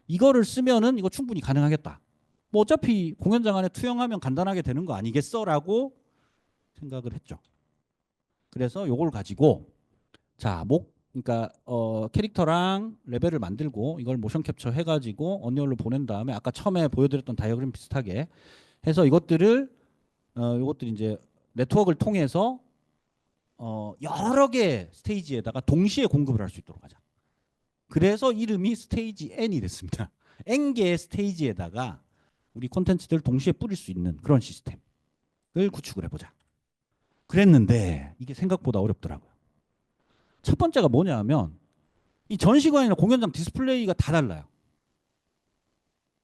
이거를 쓰면은 이거 충분히 가능하겠다. 뭐 어차피 공연장 안에 투영하면 간단하게 되는 거 아니겠어라고 생각을 했죠. 그래서 요걸 가지고 자, 그러니까 캐릭터랑 레벨을 만들고 이걸 모션 캡처 해가지고 언리얼로 보낸 다음에 아까 처음에 보여드렸던 다이어그램 비슷하게 해서 이것들이 이제 네트워크를 통해서 여러 개 스테이지에다가 동시에 공급을 할 수 있도록 하자. 그래서 이름이 스테이지 N이 됐습니다. N개의 스테이지에다가 우리 콘텐츠들을 동시에 뿌릴 수 있는 그런 시스템을 구축을 해보자. 그랬는데 이게 생각보다 어렵더라고요. 첫 번째가 뭐냐면 이 전시관이나 공연장 디스플레이가 다 달라요.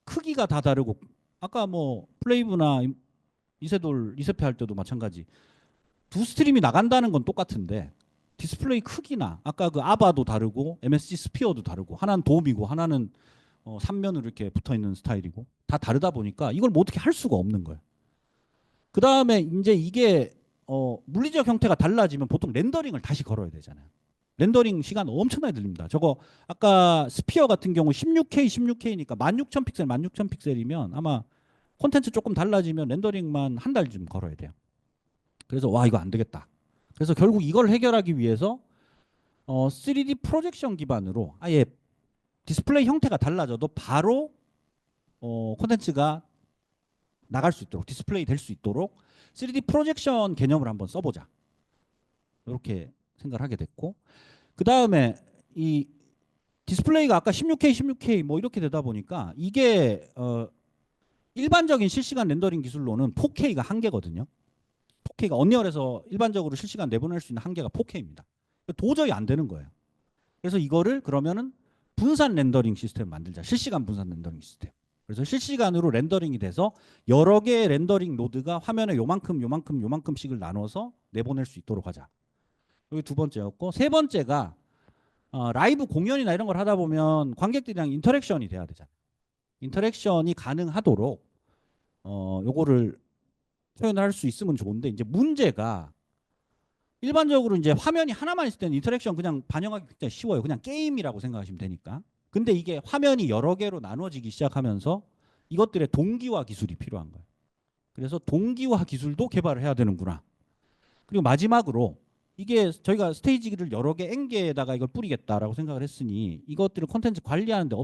크기가 다 다르고 아까 뭐 플레이브나 이세돌 이세페 할 때도 마찬가지. 두 스트림이 나간다는 건 똑같은데 디스플레이 크기나 아까 그 아바도 다르고 MSG 스피어도 다르고 하나는 돔이고 하나는 3면으로 이렇게 붙어 있는 스타일이고 다 다르다 보니까 이걸 뭐 어떻게 할 수가 없는 거예요. 그 다음에 이제 이게 물리적 형태가 달라지면 보통 렌더링을 다시 걸어야 되잖아요. 렌더링 시간 엄청나게 들립니다. 저거 아까 스피어 같은 경우 16K, 16K니까 16,000픽셀, 16,000픽셀이면 아마 콘텐츠 조금 달라지면 렌더링만 한 달쯤 걸어야 돼요. 그래서 와 이거 안 되겠다. 그래서 결국 이걸 해결하기 위해서 3D 프로젝션 기반으로 아예 디스플레이 형태가 달라져도 바로 콘텐츠가 나갈 수 있도록 디스플레이 될 수 있도록 3D 프로젝션 개념을 한번 써보자. 이렇게 생각을 하게 됐고 그 다음에 이 디스플레이가 아까 16K, 16K 뭐 이렇게 되다 보니까 이게 일반적인 실시간 렌더링 기술로는 4K가 한계거든요. 4K가 언리얼에서 일반적으로 실시간 내보낼 수 있는 한계가 4K입니다. 도저히 안 되는 거예요. 그래서 이거를 그러면은 분산 렌더링 시스템 만들자. 실시간 분산 렌더링 시스템. 그래서 실시간으로 렌더링이 돼서 여러 개의 렌더링 노드가 화면에 요만큼씩을 나눠서 내보낼 수 있도록 하자. 여기 두 번째였고 세 번째가 라이브 공연이나 이런 걸 하다 보면 관객들이랑 인터랙션이 돼야 되잖아요. 인터랙션이 가능하도록 요거를 표현을 할 수 있으면 좋은데 이제 문제가 일반적으로 이제 화면이 하나만 있을 때는 인터랙션 그냥 반영하기 굉장히 쉬워요. 그냥 게임이라고 생각하시면 되니까. 근데 이게 화면이 여러 개로 나눠지기 시작하면서 이것들의 동기화 기술이 필요한 거예요. 그래서 동기화 기술도 개발을 해야 되는구나. 그리고 마지막으로 이게 저희가 스테이지를 여러 개 N개에다가 이걸 뿌리겠다라고 생각을 했으니 이것들을 콘텐츠 관리하는데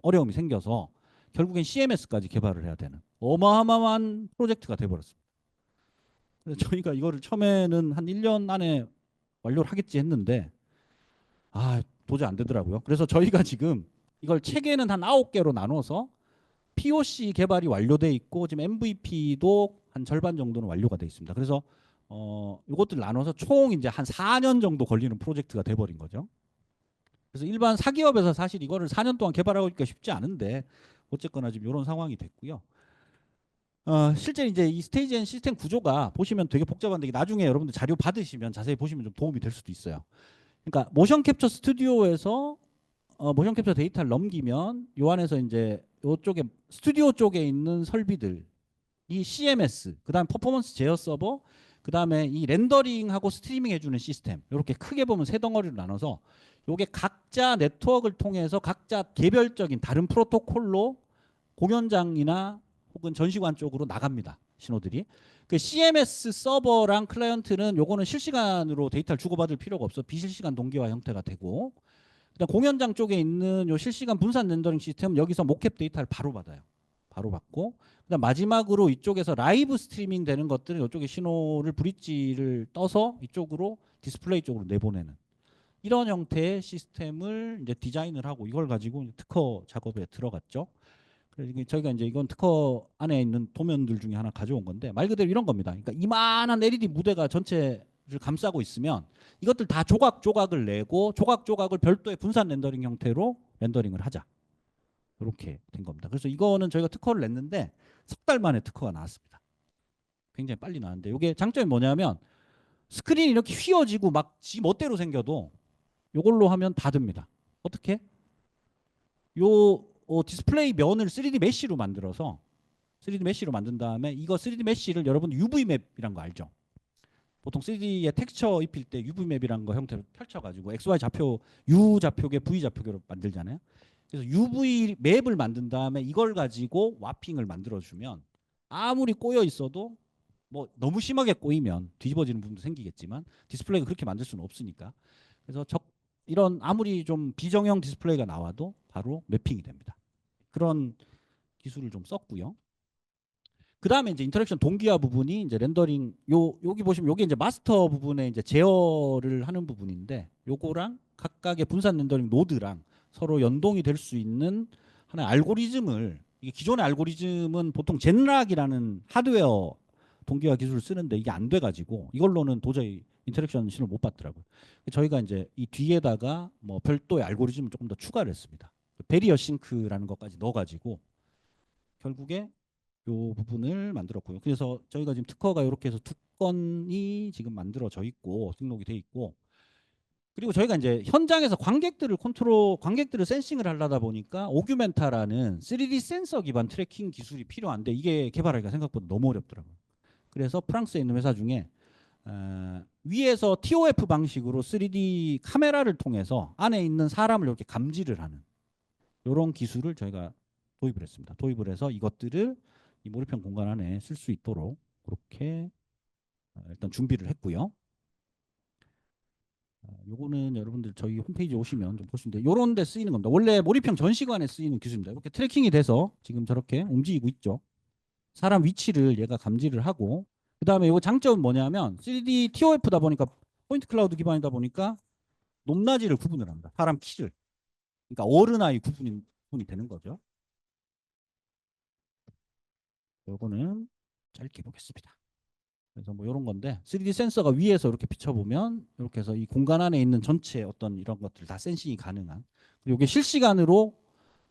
어려움이 생겨서 결국엔 CMS까지 개발을 해야 되는 어마어마한 프로젝트가 돼버렸습니다. 그래서 저희가 이거를 처음에는 한 1년 안에 완료를 하겠지 했는데 도저히 안 되더라고요. 그래서 저희가 지금 이걸 체계는 한 9개로 나눠서 POC 개발이 완료돼 있고 지금 MVP도 한 절반 정도는 완료가 돼 있습니다. 그래서 이것들 나눠서 총 이제 한 4년 정도 걸리는 프로젝트가 돼버린 거죠. 그래서 일반 사기업에서 사실 이거를 4년 동안 개발하기가 쉽지 않은데 어쨌거나 지금 이런 상황이 됐고요. 실제 이제 이 스테이지 앤 시스템 구조가 보시면 되게 복잡한데 나중에 여러분들 자료 받으시면 자세히 보시면 좀 도움이 될 수도 있어요. 그러니까 모션 캡처 스튜디오에서 모션 캡처 데이터를 넘기면 요 안에서 이제 요쪽에 스튜디오 쪽에 있는 설비들 이 CMS 그다음 퍼포먼스 제어 서버 그다음에 이 렌더링하고 스트리밍 해주는 시스템 이렇게 크게 보면 세 덩어리로 나눠서 요게 각자 네트워크를 통해서 각자 개별적인 다른 프로토콜로 공연장이나 혹은 전시관 쪽으로 나갑니다. 신호들이. 그 CMS 서버랑 클라이언트는 요거는 실시간으로 데이터를 주고받을 필요가 없어 비실시간 동기화 형태가 되고 그다음 공연장 쪽에 있는 요 실시간 분산 렌더링 시스템은 여기서 모캡 데이터를 바로 받아요. 바로 받고 그다음 마지막으로 이쪽에서 라이브 스트리밍 되는 것들은 이쪽에 신호를 브릿지를 떠서 이쪽으로 디스플레이 쪽으로 내보내는 이런 형태의 시스템을 이제 디자인을 하고 이걸 가지고 특허 작업에 들어갔죠. 그래서 저희가 이제 이건 특허 안에 있는 도면들 중에 하나 가져온 건데 말 그대로 이런 겁니다. 그러니까 이만한 LED 무대가 전체를 감싸고 있으면 이것들 다 조각조각을 내고 조각조각을 별도의 분산 렌더링 형태로 렌더링을 하자. 이렇게 된 겁니다. 그래서 이거는 저희가 특허를 냈는데 석 달 만에 특허가 나왔습니다. 굉장히 빨리 나왔는데 이게 장점이 뭐냐면 스크린이 이렇게 휘어지고 막 지 멋대로 생겨도 이걸로 하면 다 됩니다. 어떻게? 요 디스플레이 면을 3D 메쉬로 만들어서 3D 메쉬로 만든 다음에 이거 3D 메쉬를 여러분 UV 맵이란 거 알죠? 보통 3D에 텍스처 입힐 때 UV 맵이란 거 형태로 펼쳐가지고 XY 좌표, U 좌표계, V 좌표계로 만들잖아요. 그래서 UV 맵을 만든 다음에 이걸 가지고 와핑을 만들어주면 아무리 꼬여 있어도 뭐 너무 심하게 꼬이면 뒤집어지는 부분도 생기겠지만 디스플레이가 그렇게 만들 수는 없으니까 그래서 이런 아무리 좀 비정형 디스플레이가 나와도 바로 매핑이 됩니다. 그런 기술을 좀 썼고요. 그 다음에 이제 인터랙션 동기화 부분이 이제 렌더링 여기 보시면 여기 이제 마스터 부분에 이제 제어를 하는 부분인데 요거랑 각각의 분산 렌더링 노드랑 서로 연동이 될 수 있는 하나의 알고리즘을 이게 기존의 알고리즘은 보통 젠락이라는 하드웨어 동기화 기술을 쓰는데 이게 안 돼가지고 이걸로는 도저히 인터랙션 신호를 못 받더라고요. 저희가 이제 이 뒤에다가 뭐 별도의 알고리즘을 조금 더 추가를 했습니다. 베리어 싱크라는 것까지 넣어가지고 결국에 요 부분을 만들었고요. 그래서 저희가 지금 특허가 이렇게 해서 두 건이 지금 만들어져 있고 등록이 돼 있고 그리고 저희가 이제 현장에서 관객들을 센싱을 하려다 보니까 오규멘타라는 3D 센서 기반 트래킹 기술이 필요한데 이게 개발하기가 생각보다 너무 어렵더라고요. 그래서 프랑스에 있는 회사 중에 위에서 TOF 방식으로 3D 카메라를 통해서 안에 있는 사람을 이렇게 감지를 하는 이런 기술을 저희가 도입을 했습니다. 도입을 해서 이것들을 이 몰입형 공간 안에 쓸 수 있도록 그렇게 일단 준비를 했고요. 요거는 여러분들 저희 홈페이지 오시면 좀 볼 수 있는데 요런 데 쓰이는 겁니다. 원래 몰입형 전시관에 쓰이는 기술입니다. 이렇게 트래킹이 돼서 지금 저렇게 움직이고 있죠. 사람 위치를 얘가 감지를 하고 그다음에 요 장점은 뭐냐면 3D TOF다 보니까 포인트 클라우드 기반이다 보니까 높낮이를 구분을 합니다. 사람 키를. 그러니까 어른 아이 구분이 되는 거죠. 요거는 짧게 보겠습니다. 그래서 뭐 이런 건데 3D 센서가 위에서 이렇게 비춰보면 이렇게 해서 이 공간 안에 있는 전체 어떤 이런 것들 다 센싱이 가능한 그리고 이게 실시간으로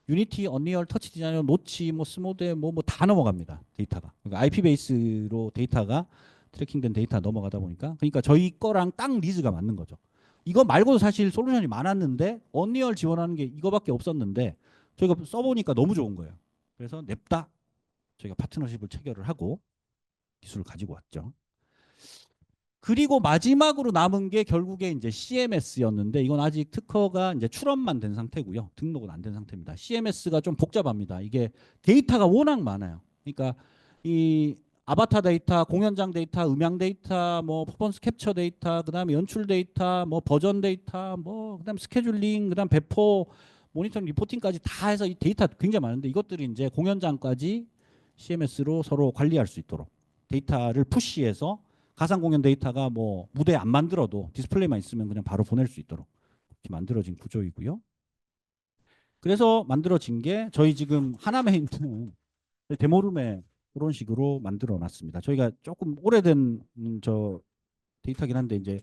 유니티, 언리얼, 터치 디자이너, 노치, 뭐 스모데 뭐 다 넘어갑니다. 데이터가. 그러니까 IP 베이스로 데이터가 트래킹된 데이터 넘어가다 보니까 그러니까 저희 거랑 딱 니즈가 맞는 거죠. 이거 말고도 사실 솔루션이 많았는데 언리얼 지원하는 게 이거밖에 없었는데 저희가 써보니까 너무 좋은 거예요. 그래서 냅다 저희가 파트너십을 체결을 하고 기술을 가지고 왔죠. 그리고 마지막으로 남은 게 결국에 이제 CMS였는데 이건 아직 특허가 이제 출원만 된 상태고요. 등록은 안 된 상태입니다. CMS가 좀 복잡합니다. 이게 데이터가 워낙 많아요. 그러니까 이 아바타 데이터, 공연장 데이터, 음향 데이터, 뭐 퍼포먼스 캡처 데이터, 그다음에 연출 데이터, 뭐 버전 데이터, 뭐 그다음 스케줄링, 그다음 배포, 모니터링, 리포팅까지 다 해서 이 데이터 굉장히 많은데 이것들이 이제 공연장까지 CMS로 서로 관리할 수 있도록 데이터를 푸시해서 가상 공연 데이터가 뭐 무대 안 만들어도 디스플레이만 있으면 그냥 바로 보낼 수 있도록 이렇게 만들어진 구조이고요. 그래서 만들어진 게 저희 지금 하남에 있는 데모룸에 그런 식으로 만들어 놨습니다. 저희가 조금 오래된 저 데이터긴 한데 이제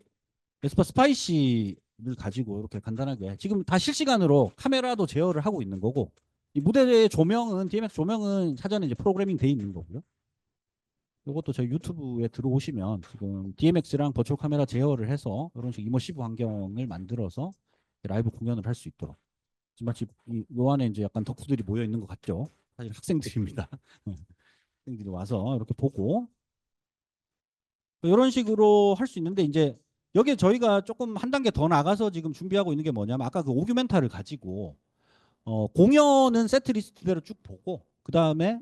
에스파 스파이시를 가지고 이렇게 간단하게 지금 다 실시간으로 카메라도 제어를 하고 있는 거고 이 무대의 조명은 DMX 조명은 사전에 이제 프로그래밍 돼 있는 거고요. 이것도 저희 유튜브에 들어오시면 지금 DMX랑 버추얼 카메라 제어를 해서 이런 식 이머시브 환경을 만들어서 라이브 공연을 할 수 있도록 지금 마치 요 안에 이제 약간 덕후들이 모여 있는 것 같죠. 사실 학생들입니다. 학생들이 와서 이렇게 보고 이런 식으로 할 수 있는데 이제 여기에 저희가 조금 한 단계 더 나가서 지금 준비하고 있는 게 뭐냐면 아까 그 오규멘타를 가지고 공연은 세트 리스트대로 쭉 보고 그 다음에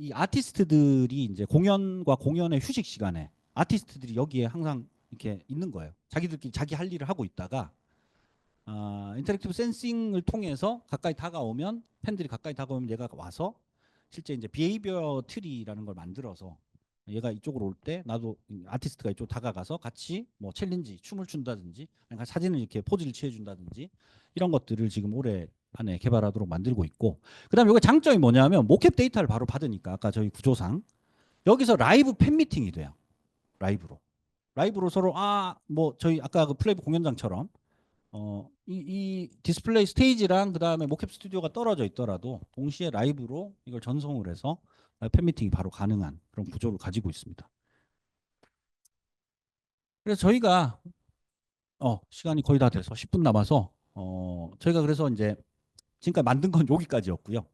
이 아티스트들이 이제 공연과 공연의 휴식 시간에 아티스트들이 여기에 항상 이렇게 있는 거예요. 자기들끼리 자기 할 일을 하고 있다가 인터랙티브 센싱을 통해서 가까이 다가오면 팬들이 가까이 다가오면 얘가 와서 실제 이제 비헤이비어 트리라는 걸 만들어서 얘가 이쪽으로 올 때 나도 아티스트가 이쪽 다가가서 같이 뭐 챌린지 춤을 춘다든지 아니면 사진을 이렇게 포즈를 취해준다든지 이런 것들을 지금 올해 안에 개발하도록 만들고 있고 그다음에 이거 장점이 뭐냐면 모캡 데이터를 바로 받으니까 아까 저희 구조상 여기서 라이브 팬 미팅이 돼요. 라이브로 서로 뭐 저희 아까 그 플레이브 공연장처럼 이 디스플레이 스테이지랑 그다음에 모캡 스튜디오가 떨어져 있더라도 동시에 라이브로 이걸 전송을 해서 팬미팅이 바로 가능한 그런 구조를 가지고 있습니다. 그래서 저희가 시간이 거의 다 돼서 10분 남아서 저희가 그래서 이제 지금까지 만든 건 여기까지였고요.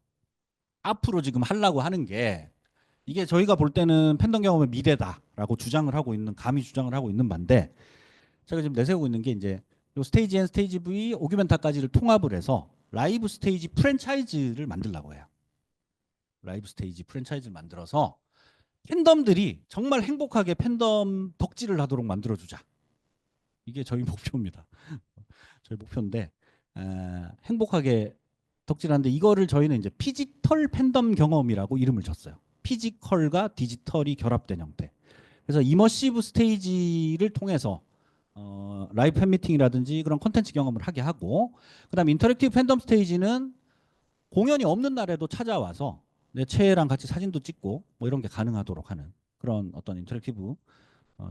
앞으로 지금 하려고 하는 게 이게 저희가 볼 때는 팬덤 경험의 미래다라고 주장을 하고 있는 감히 주장을 하고 있는 반대 제가 지금 내세우고 있는 게 이제 요 스테이지 N, 스테이지 V, 오규멘타까지를 통합을 해서 라이브 스테이지 프랜차이즈를 만들려고 해요. 라이브 스테이지 프랜차이즈를 만들어서 팬덤들이 정말 행복하게 팬덤 덕질을 하도록 만들어주자. 이게 저희 목표입니다. 저희 목표인데 행복하게 덕질하는데 이거를 저희는 이제 피지털 팬덤 경험이라고 이름을 줬어요. 피지컬과 디지털이 결합된 형태. 그래서 이머시브 스테이지를 통해서 라이브 팬미팅이라든지 그런 콘텐츠 경험을 하게 하고 그다음 인터랙티브 팬덤 스테이지는 공연이 없는 날에도 찾아와서 내 체랑 같이 사진도 찍고 뭐 이런 게 가능하도록 하는 그런 어떤 인터랙티브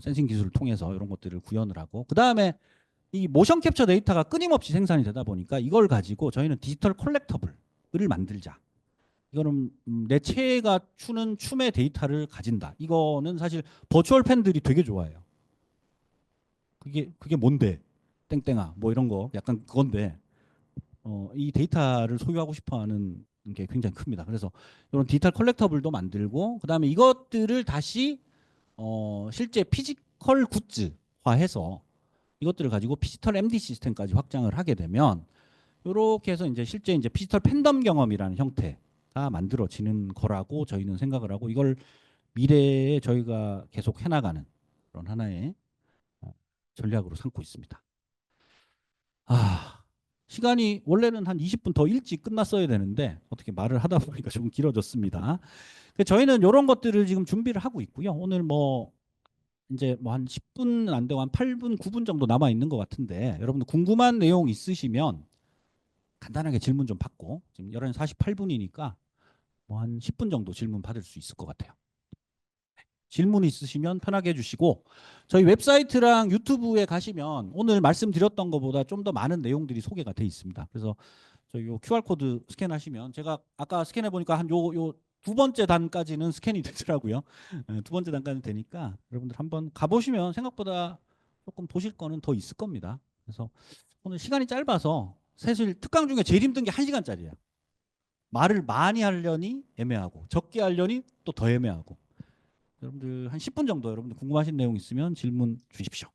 센싱 기술을 통해서 이런 것들을 구현을 하고 그다음에 이 모션 캡처 데이터가 끊임없이 생산이 되다 보니까 이걸 가지고 저희는 디지털 콜렉터블을 만들자. 이거는 내 체가 추는 춤의 데이터를 가진다. 이거는 사실 버추얼 팬들이 되게 좋아해요. 그게 뭔데? 땡땡아 뭐 이런 거 약간 그건데 이 데이터를 소유하고 싶어하는 게 굉장히 큽니다. 그래서 이런 디지털 컬렉터블도 만들고 그다음에 이것들을 다시 실제 피지컬 굿즈화해서 이것들을 가지고 피지털 MD 시스템까지 확장을 하게 되면 이렇게 해서 이제 실제 이제 피지털 팬덤 경험이라는 형태가 만들어지는 거라고 저희는 생각을 하고 이걸 미래에 저희가 계속 해나가는 그런 하나의 전략으로 삼고 있습니다. 아, 시간이 원래는 한 20분 더 일찍 끝났어야 되는데 어떻게 말을 하다 보니까 좀 길어졌습니다. 저희는 이런 것들을 지금 준비를 하고 있고요. 오늘 뭐 이제 뭐 한 10분 안 되고 한 8분, 9분 정도 남아 있는 것 같은데 여러분들 궁금한 내용 있으시면 간단하게 질문 좀 받고 지금 11시 48분이니까 뭐 한 10분 정도 질문 받을 수 있을 것 같아요. 질문 있으시면 편하게 해주시고 저희 웹사이트랑 유튜브에 가시면 오늘 말씀드렸던 것보다 좀 더 많은 내용들이 소개가 돼 있습니다. 그래서 저희 요 QR코드 스캔하시면 제가 아까 스캔해 보니까 한 요 두 번째 단까지는 스캔이 되더라고요. 두 번째 단까지는 되니까 여러분들 한번 가보시면 생각보다 조금 보실 거는 더 있을 겁니다. 그래서 오늘 시간이 짧아서 사실 특강 중에 제일 힘든 게 1시간짜리예요. 말을 많이 하려니 애매하고 적게 하려니 또 더 애매하고 여러분들 한 10분 정도 여러분들 궁금하신 내용 있으면 질문 주십시오.